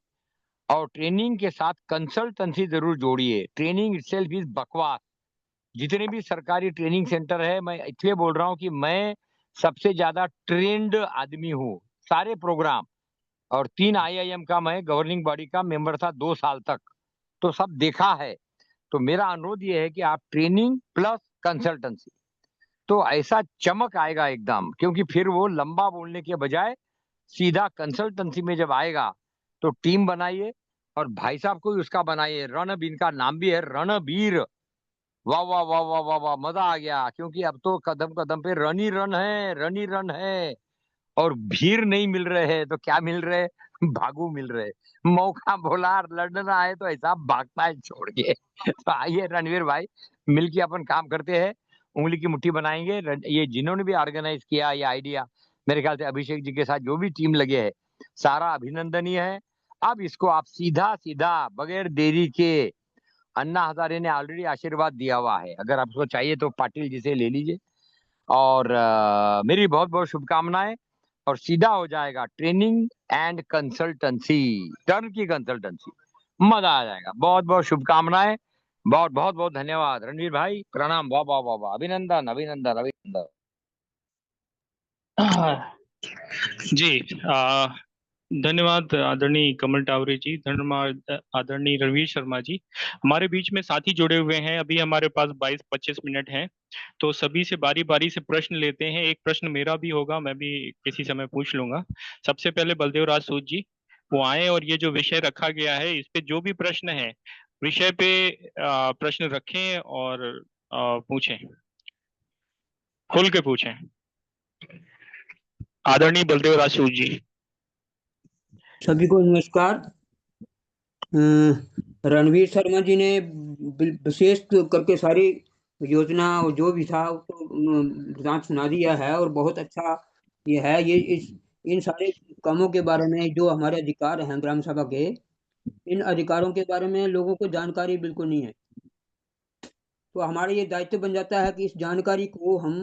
और ट्रेनिंग के साथ कंसल्टेंसी जरूर जोड़िए। ट्रेनिंग इटसेल्फ इज बकवास। जितने भी सरकारी ट्रेनिंग सेंटर है, मैं इसलिए बोल रहा हूँ कि मैं सबसे ज्यादा ट्रेंड आदमी हूँ सारे प्रोग्राम, और 3 IIM का मैं गवर्निंग बॉडी का मेंबर था 2 साल तक, तो सब देखा है। तो मेरा अनुरोध ये है कि आप ट्रेनिंग प्लस कंसल्टेंसी, तो ऐसा चमक आएगा एकदम, क्योंकि फिर वो लंबा बोलने के बजाय सीधा कंसल्टेंसी में जब आएगा तो टीम बनाइए, और भाई साहब को भी उसका बनाइए। रणबीर का नाम भी है, रणबीर, वाह वाह वाह वाह वाह वाह, मजा आ गया, क्योंकि अब तो कदम कदम पे रन ही रन है, रन ही रन है। और भीड़ नहीं मिल रहे हैं तो क्या मिल रहे भागू मिल रहे। मौका बोला लड़ना है तो ऐसा भागता है छोड़ के। तो आइए रणवीर भाई, मिलके अपन काम करते हैं, उंगली की मुट्ठी बनाएंगे। ये जिन्होंने भी ऑर्गेनाइज किया ये आइडिया, मेरे ख्याल से अभिषेक जी के साथ जो भी टीम लगे है, सारा अभिनंदनीय है। अब इसको आप सीधा सीधा बगैर देरी के, अन्ना हजारे ने ऑलरेडी आशीर्वाद दिया हुआ है, अगर आपको चाहिए तो पाटिल जी से ले लीजिए। और मेरी बहुत बहुत शुभकामनाएं। और सीधा हो जाएगा ट्रेनिंग एंड कंसल्टेंसी, टर्न की कंसल्टेंसी, मजा आ जाएगा। बहुत बहुत शुभकामनाएं, बहुत बहुत बहुत धन्यवाद रणवीर भाई, प्रणाम, वाह वाह वाह वाह, अभिनंदन अभिनंदन अभिनंदन। जी, धन्यवाद आदरणीय कमल टावरे जी, धन्यवाद आदरणीय रणवीर शर्मा जी। हमारे बीच में साथी जुड़े हुए हैं, अभी हमारे पास 22-25 मिनट हैं, तो सभी से बारी बारी से प्रश्न लेते हैं। एक प्रश्न मेरा भी होगा, मैं भी किसी समय पूछ लूंगा। सबसे पहले बलदेव राज सूद जी वो आए, और ये जो विषय रखा गया है इस पे जो भी प्रश्न है विषय पे प्रश्न रखें और पूछें, खुल के पूछें। आदरणीय बलदेव राज सूद जी। सभी को नमस्कार। रणवीर शर्मा जी ने विशेष करके सारी योजना और जो भी था उसको जांच सुना दिया है, और बहुत अच्छा ये है। ये इन सारे कामों के बारे में जो हमारे अधिकार हैं ग्राम सभा के, इन अधिकारों के बारे में लोगों को जानकारी बिल्कुल नहीं है। तो हमारा ये दायित्व बन जाता है कि इस जानकारी को हम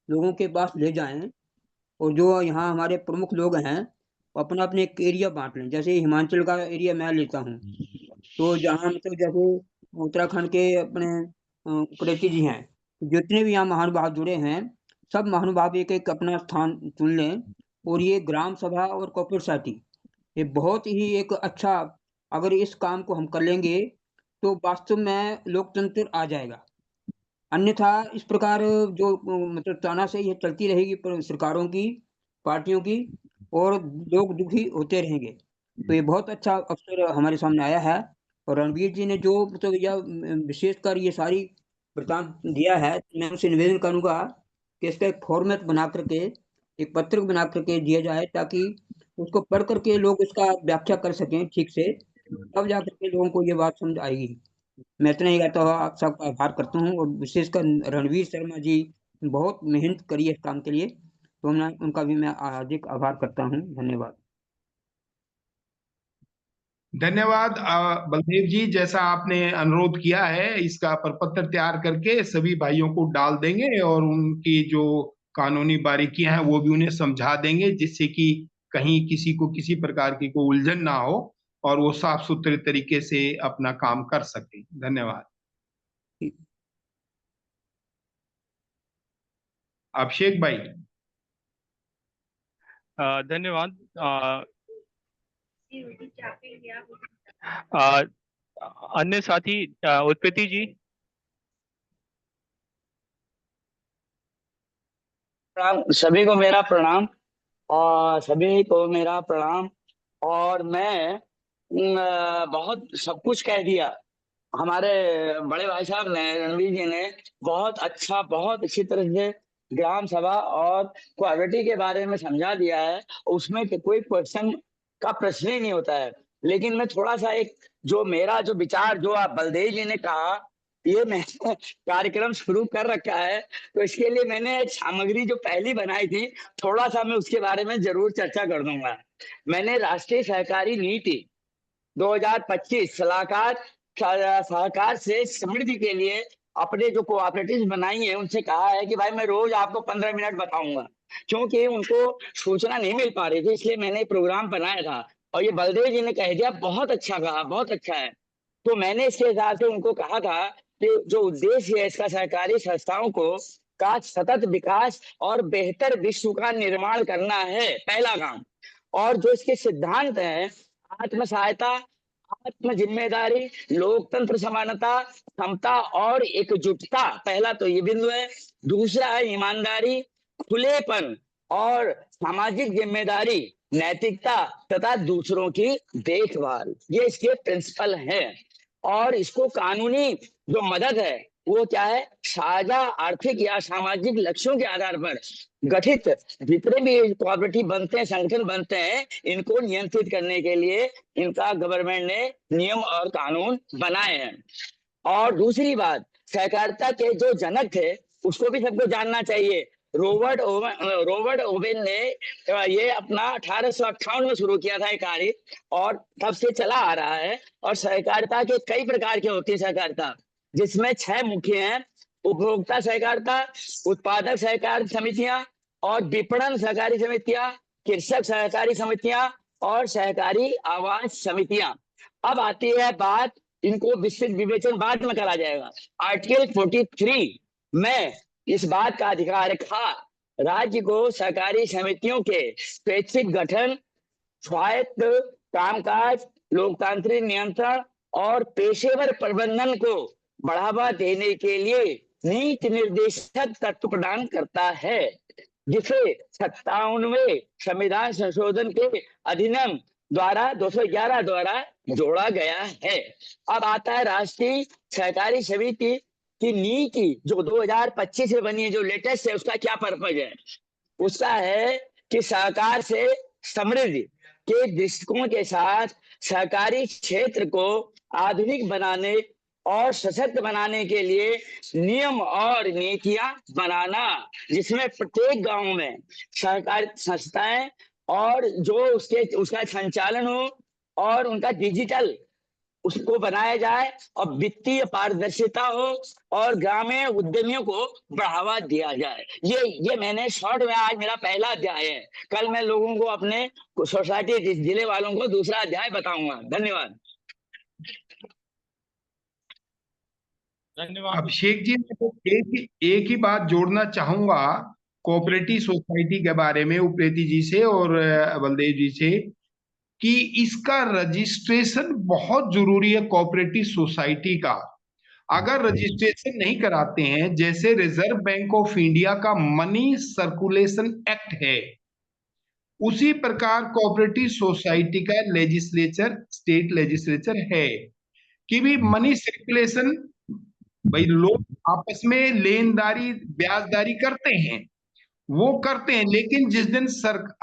लोगों के पास ले जाएं, और जो यहाँ हमारे प्रमुख लोग हैं वो अपना अपने एक एरिया बांट लें। जैसे हिमाचल का एरिया मैं लेता हूँ, तो जहाँ मतलब जैसे उत्तराखंड के अपने कुरैशी जी हैं, जितने भी यहाँ महानुभाव जुड़े हैं, सब महानुभाव एक एक अपना स्थान चुन लें। और ये ग्राम सभा और कोऑपरेटिव सोसाइटी, ये बहुत ही एक अच्छा, अगर इस काम को हम कर लेंगे तो वास्तव में लोकतंत्र आ जाएगा। अन्यथा इस प्रकार जो मतलब तानाशाही है चलती रहेगी सरकारों की, पार्टियों की, और लोग दुखी होते रहेंगे। तो ये बहुत अच्छा अवसर हमारे सामने आया है, और रणवीर जी ने जो मतलब यह विशेषकर ये सारी वृतांत दिया है, मैं उनसे निवेदन करूंगा कि इसका एक फॉर्मेट बना करके, एक पत्रक बना करके दिया जाए, ताकि उसको पढ़ करके लोग उसका व्याख्या कर सकें ठीक से, तब जा करके लोगों को ये बात समझ आएगी। मैं इतना ही कहता हुआ आप सबका आभार करता हूँ, और विशेषकर रणवीर शर्मा जी बहुत मेहनत करी है इस काम के लिए, तो मैं उनका भी मैं हार्दिक आभार करता हूँ। धन्यवाद। धन्यवाद बलदेव जी, जैसा आपने अनुरोध किया है इसका प्रपत्र तैयार करके सभी भाइयों को डाल देंगे, और उनकी जो कानूनी बारीकियां हैं वो भी उन्हें समझा देंगे, जिससे कि कहीं किसी को किसी प्रकार की कोई उलझन ना हो और वो साफ सुथरे तरीके से अपना काम कर सके। धन्यवाद। अभिषेक भाई। धन्यवाद। अन्य साथी उत्पत्ति जी। सभी को मेरा प्रणाम, और सभी को मेरा प्रणाम। और मैं बहुत सब कुछ कह दिया। हमारे बड़े भाई साहब ने, रणवीर जी ने बहुत अच्छा, बहुत अच्छी तरह से ग्राम सभा और कोऑपरेटिव के बारे में समझा दिया है। उसमें कोई क्वेश्चन का प्रश्न ही नहीं होता है। लेकिन मैं थोड़ा सा एक जो मेरा जो विचार, जो आप बलदेव जी ने कहा, ये मैंने कार्यक्रम शुरू कर रखा है, तो इसके लिए मैंने एक सामग्री जो पहली बनाई थी, थोड़ा सा मैं उसके बारे में जरूर चर्चा कर दूंगा। मैंने राष्ट्रीय सहकारी नीति 2025 सहकार से समृद्धि के लिए अपने जो कोऑपरेटिव बनाई है उनसे कहा है कि भाई मैं रोज आपको 15 मिनट बताऊंगा, क्योंकि उनको सूचना नहीं मिल पा रही थी, इसलिए मैंने प्रोग्राम बनाया था। और ये बलदेव जी ने कह दिया, बहुत अच्छा कहा, बहुत अच्छा है। तो मैंने इसके हिसाब से उनको कहा था कि जो उद्देश्य है इसका सहकारी संस्थाओं को का सतत विकास और बेहतर विश्व का निर्माण करना है, पहला काम। और जो इसके सिद्धांत हैं, आत्म सहायता, आत्म जिम्मेदारी, लोकतंत्र, समानता, समता और एकजुटता, पहला तो ये बिंदु है। दूसरा है ईमानदारी, खुलेपन और सामाजिक जिम्मेदारी, नैतिकता तथा दूसरों की देखभाल, ये इसके प्रिंसिपल हैं। और इसको कानूनी जो मदद है वो क्या है, साझा आर्थिक या सामाजिक लक्ष्यों के आधार पर गठित जितने भी कोऑपरेटिव बनते हैं, संगठन बनते हैं, इनको नियंत्रित करने के लिए इनका गवर्नमेंट ने नियम और कानून बनाए हैं। और दूसरी बात, सहकारिता के जो जनक थे उसको भी सबको जानना चाहिए। रॉबर्ट ओवेन ने ये अपना 1858 में शुरू किया था ये कार्य, और तब से चला आ रहा है। और सहकारिता के कई प्रकार की होती है सहकारिता, जिसमें 6 मुख्य हैं: उपभोक्ता सहकारिता, उत्पादक सहकारी समितियां, और विपणन सहकारी समितियां, कृषक सहकारी समितियां, और सहकारी आवास समितियां। अब आती है बात, इनको विस्तृत विवेचन बाद में करा जाएगा। आर्टिकल 43 में इस बात का अधिकार रखा राज्य को सहकारी समितियों के स्वैच्छिक गठन, स्वायत्त कामकाज, लोकतांत्रिक नियंत्रण और पेशेवर प्रबंधन को बढ़ावा देने के लिए नीति निर्देशक तत्व प्रदान करता है, जिसे 57वें संविधान संशोधन के अधिनियम द्वारा 211 द्वारा जोड़ा गया है। अब आता है राष्ट्रीय सहकारी समिति की नीति जो 2025 में बनी है, जो लेटेस्ट है, उसका क्या पर्पज है? उसका है कि सहकार से समृद्धि के दृष्टिकोण के साथ सहकारी क्षेत्र को आधुनिक बनाने और सशक्त बनाने के लिए नियम और नीतियां बनाना, जिसमें प्रत्येक गांव में सहकारी संस्थाएं और जो उसका संचालन हो और उनका डिजिटल उसको बनाया जाए, और वित्तीय पारदर्शिता हो, और ग्रामीण उद्यमियों को बढ़ावा दिया जाए। ये मैंने शॉर्ट में, आज मेरा पहला अध्याय है, कल मैं लोगों को अपने सोसाइटी जिले वालों को दूसरा अध्याय बताऊंगा। धन्यवाद। धन्यवाद अभिषेक जी, मैं तो एक ही बात जोड़ना चाहूंगा कोऑपरेटिव सोसाइटी के बारे में, उप्रेती जी से और बलदेव जी से, कि इसका रजिस्ट्रेशन बहुत जरूरी है कोऑपरेटिव सोसाइटी का। अगर रजिस्ट्रेशन नहीं कराते हैं, जैसे रिजर्व बैंक ऑफ इंडिया का मनी सर्कुलेशन एक्ट है, उसी प्रकार कोऑपरेटिव सोसाइटी का लेजिस्लेचर, स्टेट लेजिस्लेचर है कि भी मनी सर्कुलेशन, भाई लोग आपस में लेनदारी ब्याजदारी करते हैं, वो करते हैं, लेकिन जिस दिन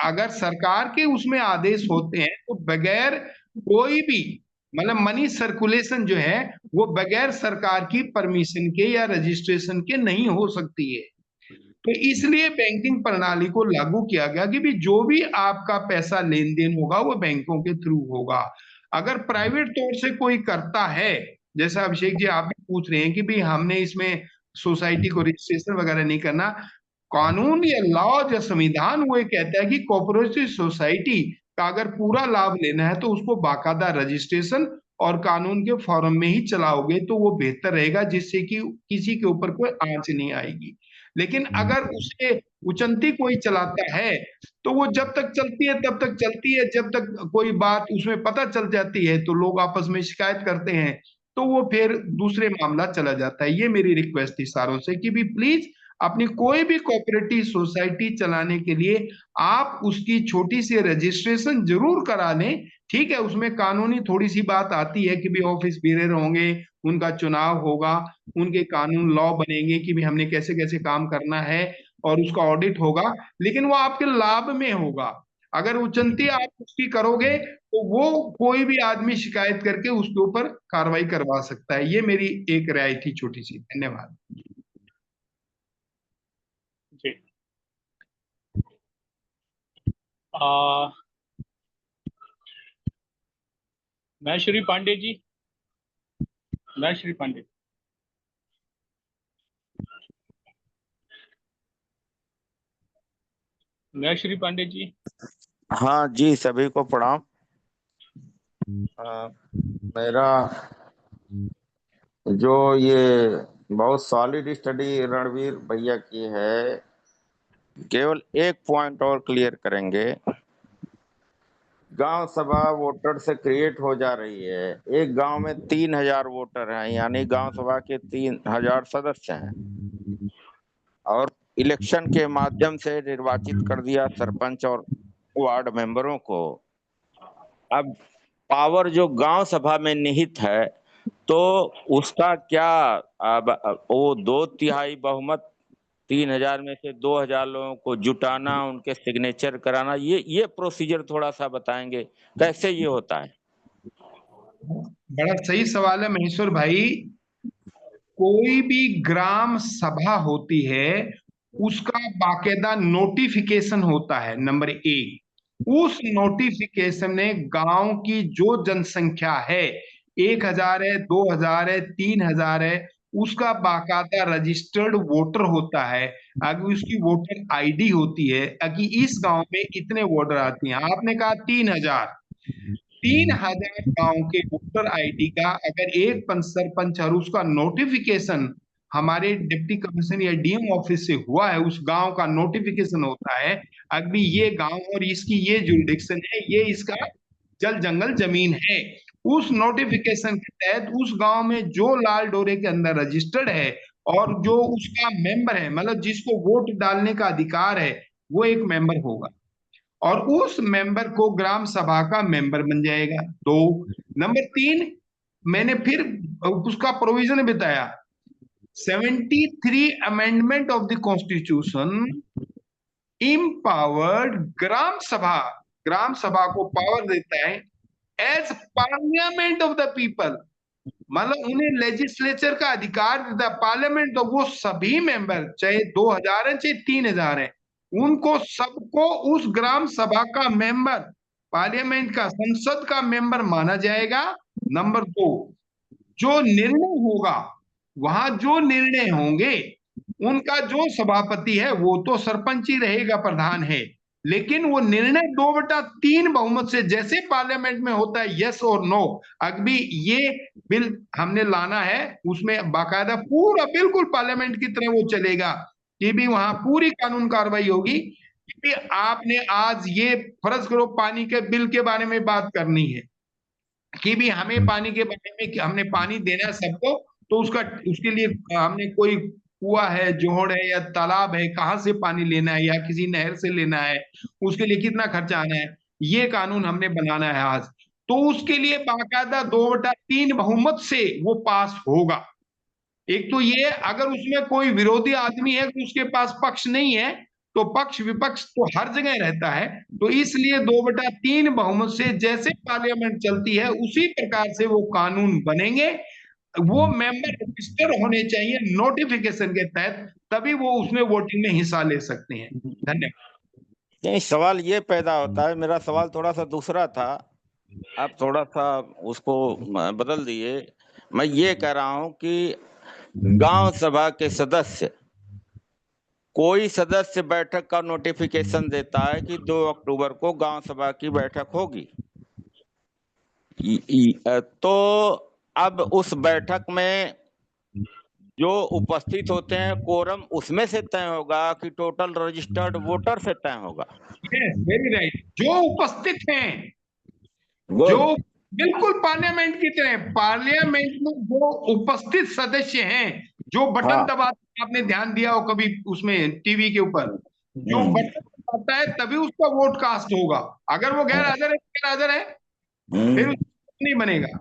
अगर सरकार के उसमें आदेश होते हैं तो बगैर कोई भी, मतलब मनी सर्कुलेशन जो है वो बगैर सरकार की परमिशन के या रजिस्ट्रेशन के नहीं हो सकती है। तो इसलिए बैंकिंग प्रणाली को लागू किया गया कि भी जो भी आपका पैसा लेन देन होगा वो बैंकों के थ्रू होगा। अगर प्राइवेट तौर से कोई करता है, जैसा अभिषेक जी आप भी पूछ रहे हैं कि भी हमने इसमें सोसाइटी को रजिस्ट्रेशन वगैरह नहीं करना, कानून या लॉ या संविधान वो ये कहता है कि कोऑपरेटिव सोसाइटी का अगर पूरा लाभ लेना है तो उसको बाकायदा रजिस्ट्रेशन और कानून के फॉर्म में ही चलाओगे तो वो बेहतर रहेगा, जिससे कि किसी के ऊपर कोई आंच नहीं आएगी। लेकिन अगर उसे उचंती कोई चलाता है तो वो जब तक चलती है तब तक चलती है, जब तक कोई बात उसमें पता चल जाती है तो लोग आपस में शिकायत करते हैं, तो वो फिर दूसरे मामला चला जाता है। ये मेरी रिक्वेस्ट थी सारों से कि भी प्लीज अपनी कोई भी कोऑपरेटिव सोसाइटी चलाने के लिए आप उसकी छोटी सी रजिस्ट्रेशन जरूर करा लें। ठीक है, उसमें कानूनी थोड़ी सी बात आती है कि भी ऑफिस बेरर होंगे, उनका चुनाव होगा, उनके कानून लॉ बनेंगे कि भी हमने कैसे कैसे काम करना है, और उसका ऑडिट होगा, लेकिन वो आपके लाभ में होगा। अगर उचंती आप उसकी करोगे तो वो कोई भी आदमी शिकायत करके उसके ऊपर कार्रवाई करवा सकता है। ये मेरी एक राय थी छोटी सी। धन्यवाद जी। महेश्वरी पांडे जी, महेश्वरी पांडे। महेश्वरी पांडे जी। हाँ जी, सभी को प्रणाम। मेरा जो ये बहुत सॉलिड स्टडी रणवीर भैया की है, केवल एक पॉइंट और क्लियर करेंगे। गांव सभा वोटर से क्रिएट हो जा रही है। एक गांव में 3000 वोटर हैं, यानी गांव सभा के 3000 सदस्य हैं, और इलेक्शन के माध्यम से निर्वाचित कर दिया सरपंच और वार्ड मेंबरों को। अब पावर जो गांव सभा में निहित है तो उसका क्या अब वो 2/3 बहुमत 3,000 में से 2,000 लोगों को जुटाना, उनके सिग्नेचर कराना, ये प्रोसीजर थोड़ा सा बताएंगे कैसे ये होता है? बड़ा सही सवाल है महेश्वर भाई। कोई भी ग्राम सभा होती है, उसका बाकायदा नोटिफिकेशन होता है। नंबर एक, उस नोटिफिकेशन में गांव की जो जनसंख्या है, 1,000 है, 2,000 है, 3,000 है, उसका बाकायदा रजिस्टर्ड वोटर होता है। आगे उसकी वोटर आईडी होती है कि इस गांव में इतने वोटर आते हैं। आपने कहा 3,000, 3,000 गांव के वोटर आईडी का अगर एक पंच सरपंच और उसका नोटिफिकेशन हमारे डिप्टी कमिश्नर या डीएम ऑफिस से हुआ है, उस गांव का नोटिफिकेशन होता है अभी ये गांव और इसकी ये जुरिडिक्शन है, ये इसका जल जंगल जमीन है। उस नोटिफिकेशन के तहत उस गांव में जो लाल डोरे के अंदर रजिस्टर्ड है और जो उसका मेंबर है, मतलब जिसको वोट डालने का अधिकार है, वो एक मेंबर होगा और उस मेंबर को ग्राम सभा का मेंबर बन जाएगा। दो, नंबर तीन, मैंने फिर उसका प्रोविजन बताया, 73 amendment of the constitution empowered Gram Sabha को पावर देता है as parliament of the people, मतलब उन्हें लेजिस्लेचर का अधिकार देता है। पार्लियामेंट तो वो सभी मेंबर, चाहे 2,000 है चाहे 3,000 है, उनको सबको उस ग्राम सभा का मेंबर, पार्लियामेंट का, संसद का मेंबर माना जाएगा। नंबर दो, जो निर्णय होगा, वहां जो निर्णय होंगे, उनका जो सभापति है वो तो सरपंच ही रहेगा, प्रधान है, लेकिन वो निर्णय 2/3 बहुमत से, जैसे पार्लियामेंट में होता है यस और नो, अभी ये बिल हमने लाना है, उसमें बाकायदा पूरा बिल्कुल पार्लियामेंट की तरह वो चलेगा कि भी वहां पूरी कानून कार्रवाई होगी कि आपने आज ये फर्ज करो पानी के बिल के बारे में बात करनी है कि भी हमें पानी के बारे में, हमने पानी देना है सबको, तो उसके लिए हमने कोई कुआ है, जोहड़ है या तालाब है, कहाँ से पानी लेना है या किसी नहर से लेना है, उसके लिए कितना खर्चा आना है, ये कानून हमने बनाना है आज। तो उसके लिए बाकायदा 2/3 बहुमत से वो पास होगा। एक तो ये, अगर उसमें कोई विरोधी आदमी है कि उसके पास पक्ष नहीं है, तो पक्ष विपक्ष तो हर जगह रहता है, तो इसलिए 2/3 बहुमत से जैसे पार्लियामेंट चलती है उसी प्रकार से वो कानून बनेंगे। वो मेंबर रजिस्टर होने चाहिए नोटिफिकेशन के तहत, तभी वो उसमें वोटिंग में हिस्सा ले सकते हैं। धन्यवाद। नहीं, सवाल ये पैदा होता है, मेरा सवाल थोड़ा सा दूसरा था, आप थोड़ा सा उसको बदल दिए। मैं ये कह रहा हूं कि गांव सभा के सदस्य, कोई सदस्य बैठक का नोटिफिकेशन देता है कि 2 अक्टूबर को गांव सभा की बैठक होगी, तो अब उस बैठक में जो उपस्थित होते हैं कोरम उसमें से तय होगा कि टोटल रजिस्टर्ड वोटर से तय होगा? वेरी राइट, जो उपस्थित हैं, जो बिल्कुल पार्लियामेंट की तरह, पार्लियामेंट में जो उपस्थित सदस्य हैं, जो बटन दबाते, आपने ध्यान दिया हो कभी उसमें टीवी के ऊपर, जो बटन दबाता है तभी उसका वोट कास्ट होगा। अगर वो गैर हाजिर है फिर नहीं बनेगा।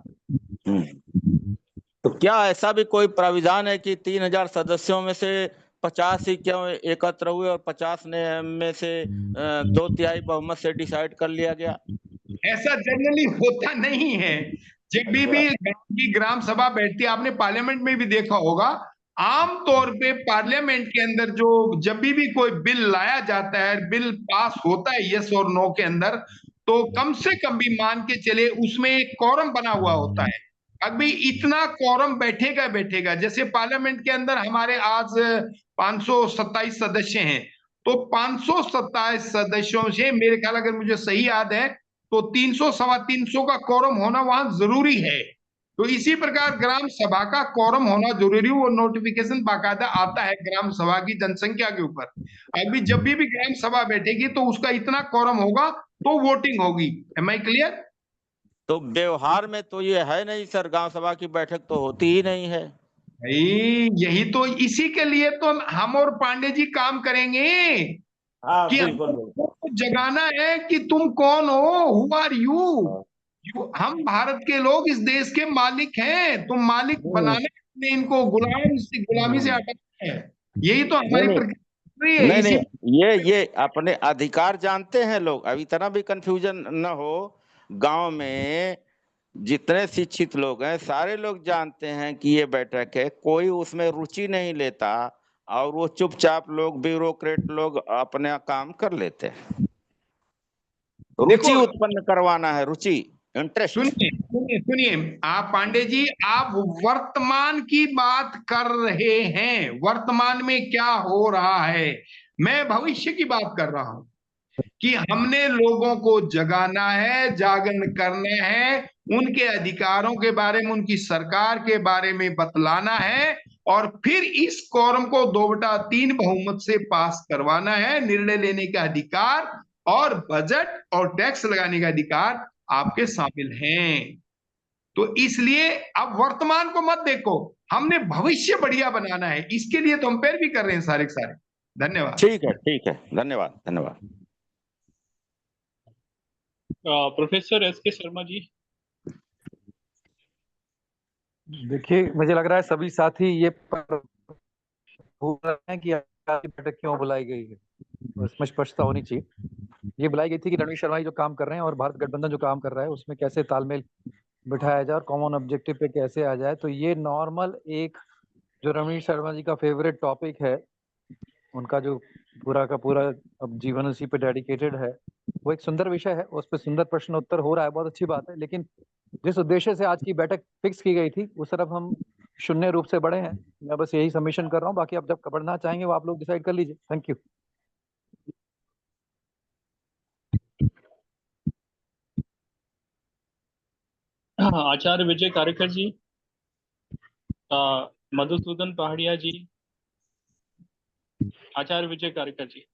तो क्या ऐसा भी कोई प्राविधान है कि 3,000 सदस्यों में से 50 ही क्यों एकत्र हुए और 50 ने में से 2/3 बहुमत से डिसाइड कर लिया गया? ऐसा जनरली होता नहीं है। जब भी ग्राम सभा बैठती है, आपने पार्लियामेंट में भी देखा होगा, आमतौर पे पार्लियामेंट के अंदर जो जब भी कोई बिल लाया जाता है, बिल पास होता है यस और नो के अंदर, तो कम से कम भी मान के चले उसमें एक कॉरम बना हुआ होता है। अभी इतना कॉरम बैठेगा, जैसे पार्लियामेंट के अंदर हमारे आज 527 सदस्य हैं, तो 527 सदस्यों से मेरे ख्याल, अगर मुझे सही याद है, तो 300 सवा 300 का कॉरम होना वहां जरूरी है। तो इसी प्रकार ग्राम सभा का कॉरम होना जरूरी, वो नोटिफिकेशन बाकायदा आता है ग्राम सभा की जनसंख्या के ऊपर। अभी जब भी ग्राम सभा बैठेगी तो उसका इतना कॉरम होगा तो वोटिंग होगी। Am I clear? तो व्यवहार में तो ये है नहीं सर, गांव सभा की बैठक तो होती ही नहीं है भाई। यही तो, इसी के लिए तो हम और पांडे जी काम करेंगे कि बिल्कुल। हमको जगाना है कि तुम कौन हो, हु आर यू। हम भारत के लोग इस देश के मालिक हैं, तो मालिक बनाने में इनको गुलामी से हटाना है। यही तो हमारी नहीं प्रक्रिया है। नहीं इसी नहीं, ये अपने अधिकार जानते हैं लोग। अब इतना भी कंफ्यूजन न हो। गांव में जितने शिक्षित लोग हैं सारे लोग जानते हैं कि ये बैठक है, कोई उसमें रुचि नहीं लेता और वो चुपचाप लोग ब्यूरोक्रेट लोग अपना काम कर लेते हैं। रुचि देखो, उत्पन्न करवाना है, रुचि, इंटरेस्ट। सुनिए सुनिए सुनिए, आप पांडे जी, आप वर्तमान की बात कर रहे हैं, वर्तमान में क्या हो रहा है। मैं भविष्य की बात कर रहा हूं कि हमने लोगों को जगाना है, जागरण करना है, उनके अधिकारों के बारे में, उनकी सरकार के बारे में बतलाना है, और फिर इस कोरम को 2/3 बहुमत से पास करवाना है। निर्णय लेने का अधिकार और बजट और टैक्स लगाने का अधिकार आपके शामिल हैं। तो इसलिए अब वर्तमान को मत देखो, हमने भविष्य बढ़िया बनाना है, इसके लिए तो हम पैर भी कर रहे हैं सारे के सारे। धन्यवाद। ठीक है, धन्यवाद धन्यवाद। प्रोफेसर एस के शर्मा जी। देखिए, मुझे लग रहा है सभी साथी ये भूल रहे हैं कि आज की बैठक क्यों बुलाई गई है, और इसमें स्पष्टता होनी चाहिए। ये बुलाई गई थी कि रणवीर शर्मा जी जो काम कर रहे हैं और भारत गठबंधन जो काम कर रहा है उसमें कैसे तालमेल बिठाया जाए और कॉमन ऑब्जेक्टिव पे कैसे आ जाए। तो ये नॉर्मल एक जो रणवीर शर्मा जी का फेवरेट टॉपिक है, उनका जो पूरा का पूरा अब जीवन उसी पे डेडिकेटेड है, वो एक सुंदर विषय है, उस पर सुंदर प्रश्न उत्तर हो रहा है, बहुत अच्छी बात है। लेकिन जिस उद्देश्य से आज की बैठक फिक्स की गई थी उस तरफ हम शून्य रूप से बढ़े हैं। मैं बस यही सबमिशन कर रहा हूँ, बाकी आप जब बढ़ना चाहेंगे वो आप लोग डिसाइड कर लीजिए। Thank you. आचार्य विजय कारेकर जी, मधुसूदन पहाड़िया जी, आचार्य विजय कारेकर जी।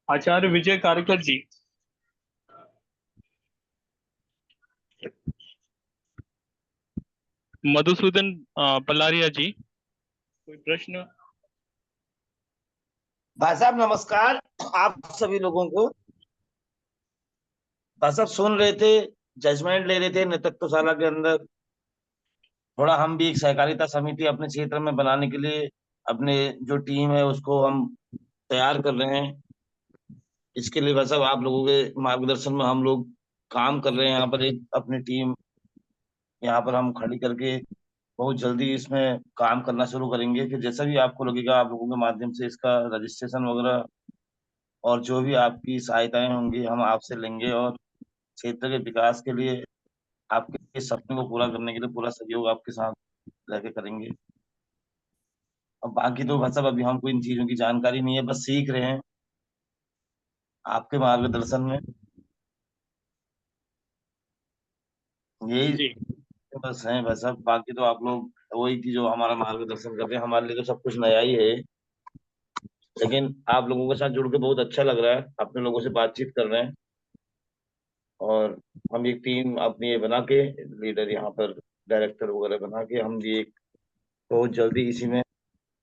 आचार्य विजय कारेकर जी। मधुसूदन पलारिया जी, कोई प्रश्न? भाई साहब नमस्कार, आप सभी लोगों को। भाई साहब सुन रहे थे, जजमेंट ले रहे थे नेतृत्वशाला के अंदर। थोड़ा हम भी एक सहकारिता समिति अपने क्षेत्र में बनाने के लिए अपने जो टीम है उसको हम तैयार कर रहे हैं। इसके लिए भाई साहब आप लोगों के मार्गदर्शन में हम लोग काम कर रहे हैं। यहाँ पर एक अपनी टीम यहाँ पर हम खड़ी करके बहुत जल्दी इसमें काम करना शुरू करेंगे कि जैसा भी आपको लगेगा आप लोगों के माध्यम से इसका रजिस्ट्रेशन वगैरह और जो भी आपकी सहायताएं होंगी हम आपसे लेंगे, और क्षेत्र के विकास के लिए आपके सपने को पूरा करने के लिए पूरा सहयोग आपके साथ रहकर करेंगे। अब बाकी तो भाई साहब अभी हमको इन चीजों की जानकारी नहीं है, बस सीख रहे हैं आपके मार्गदर्शन में। यही जी। बस है भाई साहब, बाकी तो आप लोग वही की जो हमारा मार्गदर्शन कर रहे हैं। हमारे लिए तो सब कुछ नया ही है, लेकिन आप लोगों के साथ जुड़ के बहुत अच्छा लग रहा है। अपने लोगों से बातचीत कर रहे हैं और हम एक टीम अपनी ये बना के लीडर यहाँ पर डायरेक्टर वगैरह बना के हम भी एक बहुत जल्दी इसी में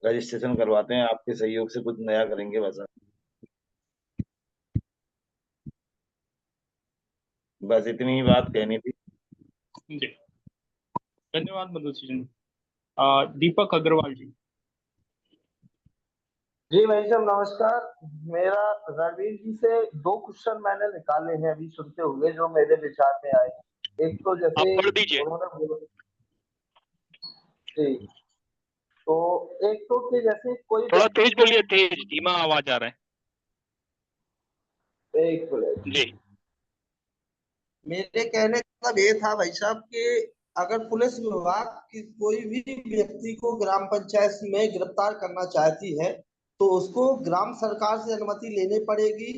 रजिस्ट्रेशन करवाते हैं। आपके सहयोग से कुछ नया करेंगे बस। बस इतनी ही बात कहनी थी। जी, धन्यवाद मधुसूदन। दीपक अग्रवाल जी। जी भाई साहब नमस्कार। मेरा रणवीर जी से 2 क्वेश्चन मैंने निकाले हैं अभी सुनते हुए, जो मेरे विचार में आए। एक तो जैसे आप पढ़ दीजिए। उन्होंने जी, तो एक तो कि जैसे कोई थोड़ा व्यक्ति तेज बोलिए, तेज, धीमा आवाज आ रहा है। एक मिनट जी। मेरे कहने का मतलब ये था भाई साहब कि अगर पुलिस विभाग की कोई भी व्यक्ति को ग्राम पंचायत में गिरफ्तार करना चाहती है तो उसको ग्राम सरकार से अनुमति लेनी पड़ेगी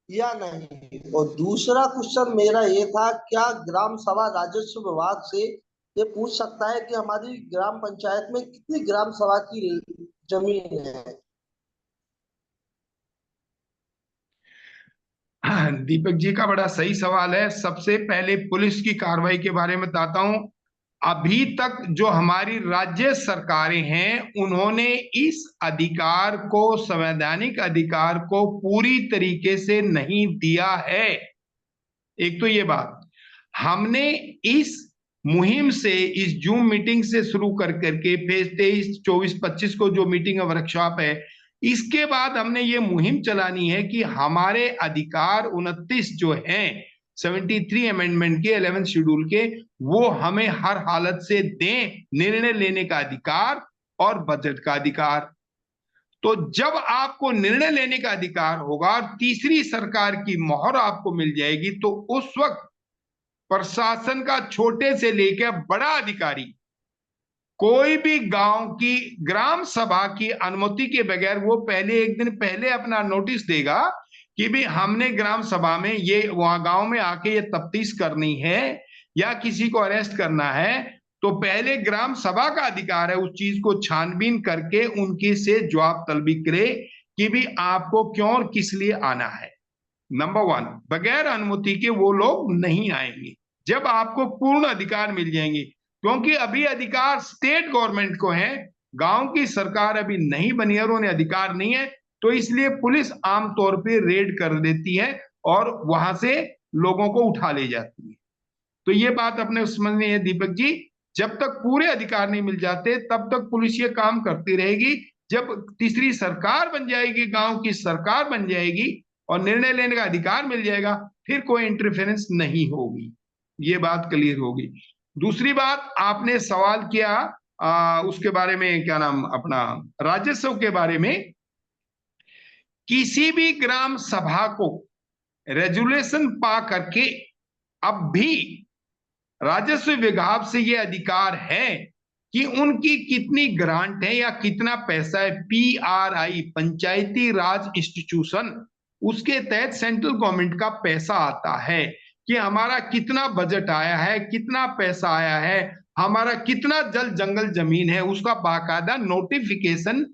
या नहीं। और दूसरा क्वेश्चन मेरा ये था, क्या ग्राम सभा राजस्व विभाग से ये पूछ सकता है कि हमारी ग्राम पंचायत में कितनी ग्राम सभा की जमीन है। दीपक जी का बड़ा सही सवाल है। सबसे पहले पुलिस की कार्रवाई के बारे में बताता हूं। अभी तक जो हमारी राज्य सरकारें हैं उन्होंने इस अधिकार को, संवैधानिक अधिकार को पूरी तरीके से नहीं दिया है। एक तो ये बात, हमने इस मुहिम से, इस जूम मीटिंग से शुरू कर करके फिर 23, 24, 25 को जो मीटिंग है, वर्कशॉप है, इसके बाद हमने ये मुहिम चलानी है कि हमारे अधिकार 29 जो हैं 73 अमेंडमेंट के 11 शेड्यूल के, वो हमें हर हालत से दें, निर्णय लेने का अधिकार और बजट का अधिकार। तो जब आपको निर्णय लेने का अधिकार होगा और तीसरी सरकार की मोहर आपको मिल जाएगी, तो उस वक्त प्रशासन का छोटे से लेकर बड़ा अधिकारी कोई भी गांव की ग्राम सभा की अनुमति के बगैर वो पहले, एक दिन पहले अपना नोटिस देगा कि भी हमने ग्राम सभा में ये, वहां गांव में आके ये तफ्तीश करनी है या किसी को अरेस्ट करना है, तो पहले ग्राम सभा का अधिकार है उस चीज को छानबीन करके उनकी से जवाब तलबी करे कि भी आपको क्यों और किस लिए आना है। नंबर 1, बगैर अनुमति के वो लोग नहीं आएंगे जब आपको पूर्ण अधिकार मिल जाएंगे, क्योंकि अभी अधिकार स्टेट गवर्नमेंट को है, गांव की सरकार अभी नहीं बनी है और उन्हें अधिकार नहीं है, तो इसलिए पुलिस आमतौर पे रेड कर देती है और वहां से लोगों को उठा ले जाती है। तो ये बात अपने समझनी है दीपक जी, जब तक पूरे अधिकार नहीं मिल जाते तब तक पुलिस ये काम करती रहेगी। जब तीसरी सरकार बन जाएगी, गांव की सरकार बन जाएगी और निर्णय लेने का अधिकार मिल जाएगा, फिर कोई इंटरफेरेंस नहीं होगी, ये बात क्लियर होगी। दूसरी बात, आपने सवाल किया उसके बारे में, क्या नाम अपना, राजस्व के बारे में। किसी भी ग्राम सभा को रेजुलेशन पा करके अब भी राजस्व विभाग से ये अधिकार है कि उनकी कितनी ग्रांट है या कितना पैसा है, PRI पंचायती राज इंस्टीट्यूशन, उसके तहत सेंट्रल गवर्नमेंट का पैसा आता है कि हमारा कितना बजट आया है, कितना पैसा आया है, हमारा कितना जल जंगल जमीन है, उसका बाकायदा नोटिफिकेशन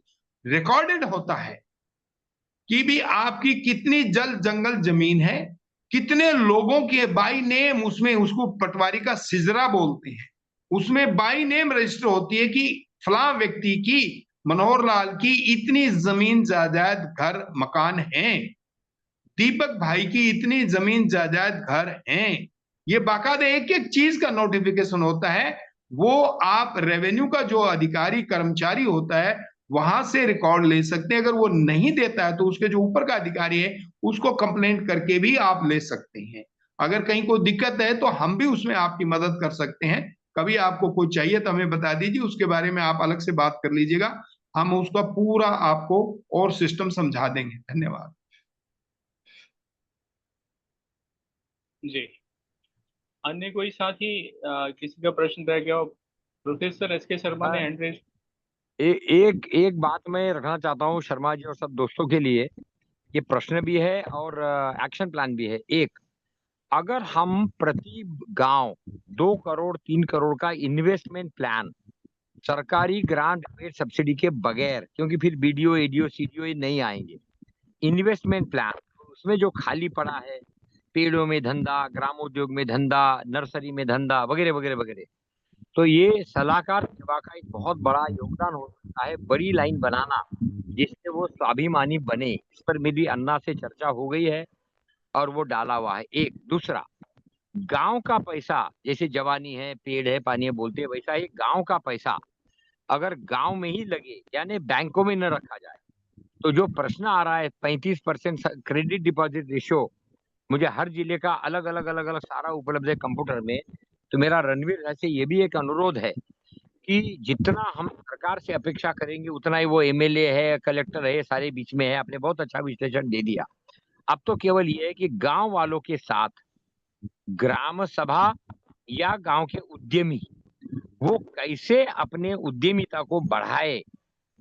रिकॉर्डेड होता है कि भी आपकी कितनी जल जंगल जमीन है, कितने लोगों के बाई नेम, उसमें उसको पटवारी का सिजरा बोलते हैं, उसमें बाई नेम रजिस्टर होती है कि फलां व्यक्ति की, मनोहर लाल की इतनी जमीन जायदाद घर मकान हैं, दीपक भाई की इतनी जमीन जायदाद घर हैं। ये बाकायदा एक एक चीज का नोटिफिकेशन होता है, वो आप रेवेन्यू का जो अधिकारी कर्मचारी होता है वहां से रिकॉर्ड ले सकते हैं। अगर वो नहीं देता है तो उसके जो ऊपर का अधिकारी है उसको कंप्लेंट करके भी आप ले सकते हैं। अगर कहीं कोई दिक्कत है तो हम भी उसमें आपकी मदद कर सकते हैं। कभी आपको कोई चाहिए तो हमें बता दीजिए, उसके बारे में आप अलग से बात कर लीजिएगा, हम उसका पूरा आपको और सिस्टम समझा देंगे। धन्यवाद जी। अन्य कोई साथी किसी का प्रश्न रह गया? प्रोफेसर SK शर्मा ने हैंड रेज। एक बात मैं रखना चाहता हूँ शर्मा जी और सब दोस्तों के लिए, ये प्रश्न भी है और एक्शन प्लान भी है। एक, अगर हम प्रति गांव 2 करोड़ 3 करोड़ का इन्वेस्टमेंट प्लान सरकारी ग्रांट सब्सिडी के बगैर, क्योंकि फिर BDO ADO CDO नहीं आएंगे, इन्वेस्टमेंट प्लान, उसमें जो खाली पड़ा है, पेड़ों में धंधा, ग्रामोद्योग में धंधा, नर्सरी में धंधा वगैरह वगैरह वगैरह, तो ये सलाहकार सेवा का एक बहुत बड़ा योगदान हो सकता है, बड़ी लाइन बनाना जिससे वो स्वाभिमानी बने। इस पर मेरी अन्ना से चर्चा हो गई है और वो डाला हुआ है। एक, दूसरा, गांव का पैसा, जैसे जवानी है, पेड़ है, पानी है बोलते हैं, वैसा ही गांव का पैसा अगर गांव में ही लगे, यानी बैंकों में न रखा जाए, तो जो प्रश्न आ रहा है 35% क्रेडिट डिपॉजिट रेशियो, मुझे हर जिले का अलग अलग अलग अलग सारा उपलब्ध है कंप्यूटर में, तो मेरा रणवीर से ये भी एक अनुरोध है कि जितना हम सरकार से अपेक्षा करेंगे उतना ही वो MLA है, कलेक्टर है, सारे बीच में है। आपने बहुत अच्छा विश्लेषण दे दिया। अब तो केवल ये है कि गांव वालों के साथ ग्राम सभा या गांव के उद्यमी वो कैसे अपने उद्यमिता को बढ़ाए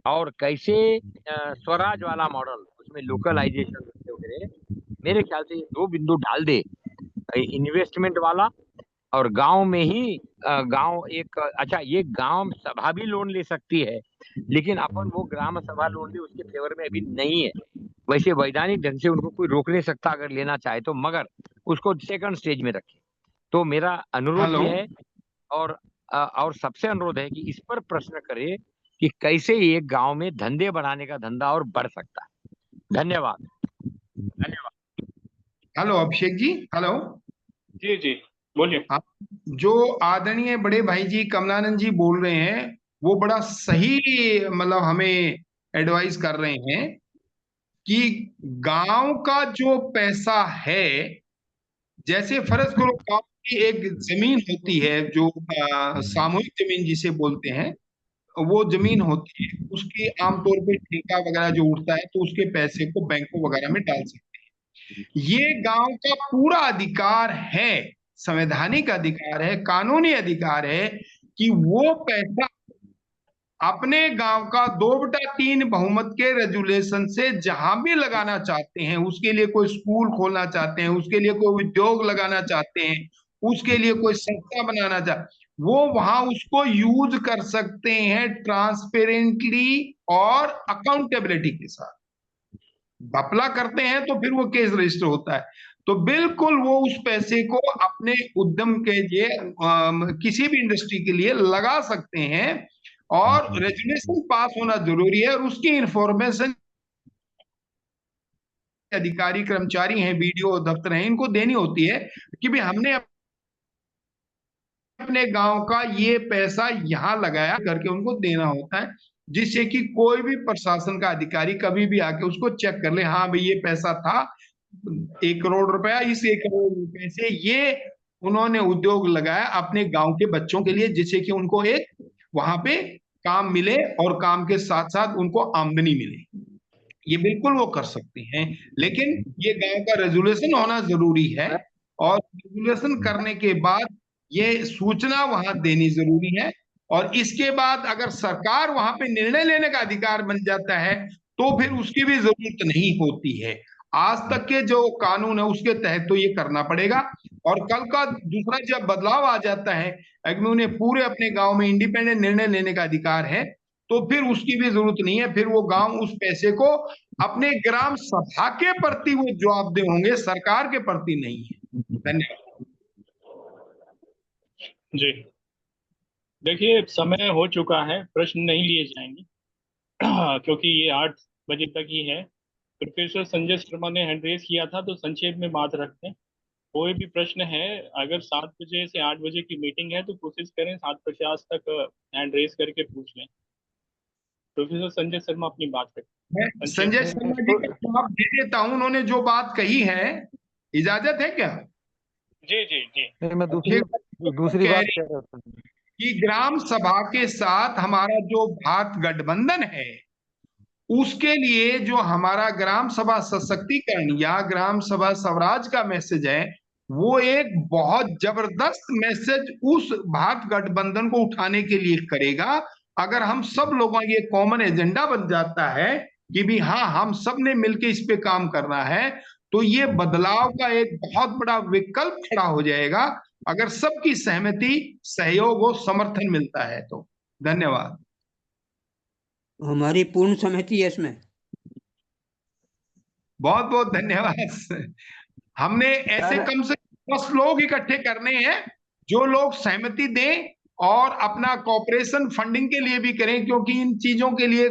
और कैसे स्वराज वाला मॉडल, उसमें लोकलाइजेशन वगैरह, मेरे ख्याल से 2 बिंदु डाल दे, इन्वेस्टमेंट वाला और गांव में ही गांव एक, अच्छा ये गांव सभा भी लोन ले सकती है, लेकिन अपन वो ग्राम सभा लोन ले उसके फेवर में अभी नहीं है। वैसे वैधानिक ढंग से उनको कोई रोक नहीं सकता अगर लेना चाहे तो, मगर उसको सेकंड स्टेज में रखे। तो मेरा अनुरोध ये है, और और सबसे अनुरोध है कि इस पर प्रश्न करें कि कैसे एक गांव में धंधे बढ़ाने का धंधा और बढ़ सकता है। धन्यवाद। Hello Abhishek ji, hello. जी जी बोलिए। आप जो आदरणीय बड़े भाई जी कमलानंद जी बोल रहे हैं वो बड़ा सही मतलब हमें एडवाइस कर रहे हैं कि गांव का जो पैसा है, जैसे फर्ज करो गांव की एक जमीन होती है जो सामूहिक जमीन जिसे बोलते हैं, वो जमीन होती है, उसकी आमतौर पे ठेका वगैरह जो उठता है तो उसके पैसे को बैंकों वगैरह में डाल सकते हैं। ये गांव का पूरा अधिकार है, संवैधानिक अधिकार है, कानूनी अधिकार है कि वो पैसा अपने गांव का 2/3 बहुमत के रेजुलेशन से जहां भी लगाना चाहते हैं, उसके लिए कोई स्कूल खोलना चाहते हैं, उसके लिए कोई उद्योग लगाना चाहते हैं, उसके लिए कोई संस्था बनाना चाहते, वो वहां उसको यूज कर सकते हैं ट्रांसपेरेंटली और अकाउंटेबिलिटी के साथ। घपला करते हैं तो फिर वो केस रजिस्टर होता है। तो बिल्कुल वो उस पैसे को अपने उद्यम के लिए किसी भी इंडस्ट्री के लिए लगा सकते हैं, और रेजुलेशन पास होना जरूरी है, और उसकी इंफॉर्मेशन अधिकारी कर्मचारी हैं, बीडीओ दफ्तर हैं, इनको देनी होती है कि भाई हमने अपने गांव का ये पैसा यहाँ लगाया करके उनको देना होता है, जिससे कि कोई भी प्रशासन का अधिकारी कभी भी आके उसको चेक कर ले, हाँ भाई ये पैसा था 1 करोड़ रुपया, इस 1 करोड़ रुपए से ये उन्होंने उद्योग लगाया अपने गांव के बच्चों के लिए, जिससे कि उनको एक वहां पे काम मिले और काम के साथ साथ उनको आमदनी मिले। ये बिल्कुल वो कर सकते हैं, लेकिन ये गांव का रेजुलेशन होना जरूरी है, और रेजुलेशन करने के बाद ये सूचना वहां देनी जरूरी है, और इसके बाद अगर सरकार वहां पे निर्णय लेने का अधिकार बन जाता है तो फिर उसकी भी जरूरत नहीं होती है। आज तक के जो कानून है उसके तहत तो ये करना पड़ेगा, और कल का दूसरा जब बदलाव आ जाता है अगर उन्हें पूरे अपने गांव में इंडिपेंडेंट निर्णय लेने का अधिकार है, तो फिर उसकी भी जरूरत नहीं है, फिर वो गांव उस पैसे को अपने ग्राम सभा के प्रति वो जवाबदेह होंगे, सरकार के प्रति नहीं है। धन्यवाद जी। देखिए समय हो चुका है, प्रश्न नहीं लिए जाएंगे क्योंकि ये 8 बजे तक ही है। प्रोफेसर संजय शर्मा ने हैंड रेस किया था, तो संक्षेप में बात रखते हैं। कोई भी प्रश्न है, अगर 7 बजे से 8 बजे की मीटिंग है तो कोशिश करें 7:50 तक हैंड रेस करके पूछ लें। प्रोफेसर संजय शर्मा अपनी बात रखें। मैं संजय शर्मा जी का जवाब दे देता हूं, उन्होंने जो बात कही है, इजाजत है क्या? जी जी जी। नहीं, मैं दूसरी बात कह रहा था कि ग्राम सभा के साथ हमारा जो भारत गठबंधन है, उसके लिए जो हमारा ग्राम सभा सशक्तिकरण या ग्राम सभा स्वराज का मैसेज है, वो एक बहुत जबरदस्त मैसेज उस भारत गठबंधन को उठाने के लिए करेगा। अगर हम सब लोगों ये कॉमन एजेंडा बन जाता है कि भी हाँ हम सब ने मिलकर इस पे काम करना है, तो ये बदलाव का एक बहुत बड़ा विकल्प खड़ा हो जाएगा, अगर सबकी सहमति, सहयोग और समर्थन मिलता है तो। धन्यवाद। हमारी पूर्ण सहमति है इसमें। बहुत बहुत धन्यवाद। हमने ऐसे कम से कम 10 लोग इकट्ठे करने हैं जो लोग सहमति दें और अपना कॉपरेशन फंडिंग के लिए भी करें, क्योंकि इन चीजों के लिए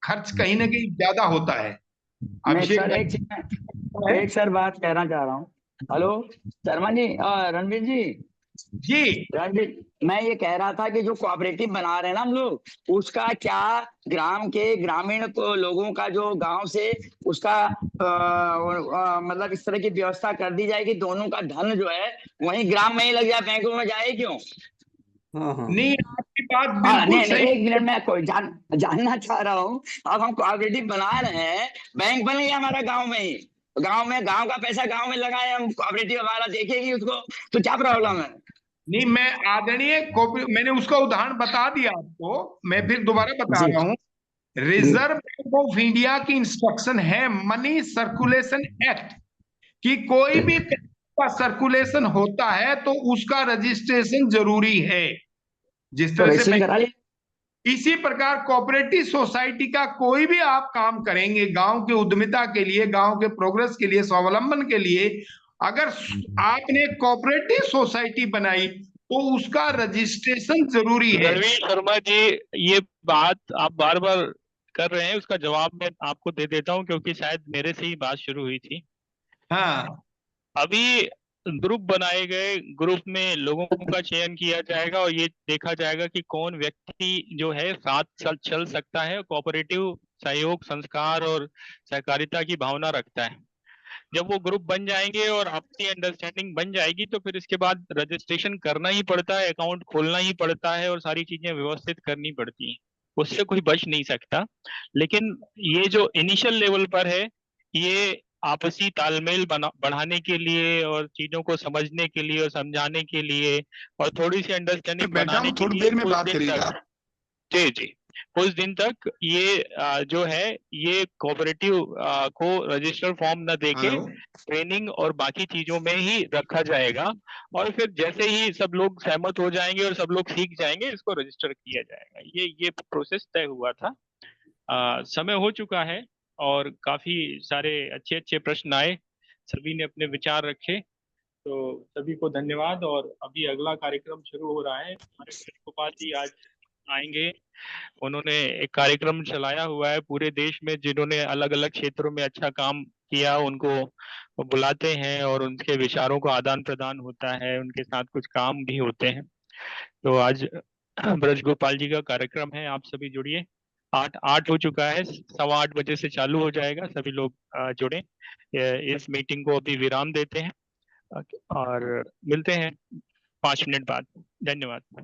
खर्च कहीं ना कहीं ज्यादा होता है। एक सर बात कहना चाह रहा हूँ। हेलो शर्मा जी, रणवीर जी रणवीर, मैं ये कह रहा था कि जो कोऑपरेटिव बना रहे हैं ना हम लोग, उसका क्या ग्राम के ग्रामीण को लोगों का जो गांव से उसका मतलब इस तरह की व्यवस्था कर दी जाए कि दोनों का धन जो है वहीं ग्राम में ही लग जाए, बैंकों में जाए क्यों? नहीं, आपकी बात बिल्कुल सही। एक मिनट में कोई जानना चाह रहा हूँ। अब हम कोऑपरेटिव बना रहे हैं, बैंक बन गया हमारा गांव में ही, गांव का पैसा गांव में लगाए, हम कोऑपरेटिव हमारा देखेगी उसको, तो क्या प्रॉब्लम है? नहीं, मैं आदरणीय मैंने उसका उदाहरण बता दिया आपको, मैं फिर दोबारा बता रहा हूँ। रिजर्व बैंक ऑफ इंडिया की इंस्ट्रक्शन है मनी सर्कुलेशन एक्ट कि कोई भी का सर्कुलेशन होता है तो उसका रजिस्ट्रेशन जरूरी है। जिस तरह से इसी प्रकार कोऑपरेटिव सोसाइटी का कोई भी आप काम करेंगे गांव के उद्यमिता के लिए, गांव के प्रोग्रेस के लिए, स्वावलंबन के लिए, अगर आपने कोऑपरेटिव सोसाइटी बनाई तो उसका रजिस्ट्रेशन जरूरी है। रणवीर शर्मा जी, ये बात आप बार बार कर रहे हैं, उसका जवाब मैं आपको दे देता हूं, क्योंकि शायद मेरे से ही बात शुरू हुई थी। हाँ, अभी ग्रुप बनाए गए, ग्रुप में लोगों का चयन किया जाएगा और ये देखा जाएगा कि कौन व्यक्ति जो है साथ चल सकता है, कोऑपरेटिव सहयोग, संस्कार और सहकारिता की भावना रखता है। जब वो ग्रुप बन जाएंगे और आपसी अंडरस्टैंडिंग बन जाएगी तो फिर इसके बाद रजिस्ट्रेशन करना ही पड़ता है, अकाउंट खोलना ही पड़ता है और सारी चीजें व्यवस्थित करनी पड़ती हैं, उससे कोई बच नहीं सकता। लेकिन ये जो इनिशियल लेवल पर है, ये आपसी तालमेल बढ़ाने के लिए और चीजों को समझने के लिए और समझाने के लिए और थोड़ी सी अंडरस्टैंडिंग बेटा बनाने हम के थोड़ी लिए देर में कुछ बात दिन करिएगा। तक, जी जी, कुछ दिन तक ये जो है ये कोऑपरेटिव को रजिस्टर फॉर्म न देके हेलो, ट्रेनिंग और बाकी चीजों में ही रखा जाएगा और फिर जैसे ही सब लोग सहमत हो जाएंगे और सब लोग सीख जाएंगे इसको रजिस्टर किया जाएगा। ये प्रोसेस तय हुआ था। समय हो चुका है और काफी सारे अच्छे अच्छे प्रश्न आए, सभी ने अपने विचार रखे, तो सभी को धन्यवाद। और अभी अगला कार्यक्रम शुरू हो रहा है। हमारे गोपाल जी आज आएंगे। उन्होंने एक कार्यक्रम चलाया हुआ है पूरे देश में, जिन्होंने अलग अलग क्षेत्रों में अच्छा काम किया उनको बुलाते हैं और उनके विचारों को आदान प्रदान होता है, उनके साथ कुछ काम भी होते हैं। तो आज ब्रज गोपाल जी का कार्यक्रम है, आप सभी जुड़िए। 8 हो चुका है, 8:15 से चालू हो जाएगा, सभी लोग जुड़े। इस मीटिंग को अभी विराम देते हैं और मिलते हैं 5 मिनट बाद। धन्यवाद।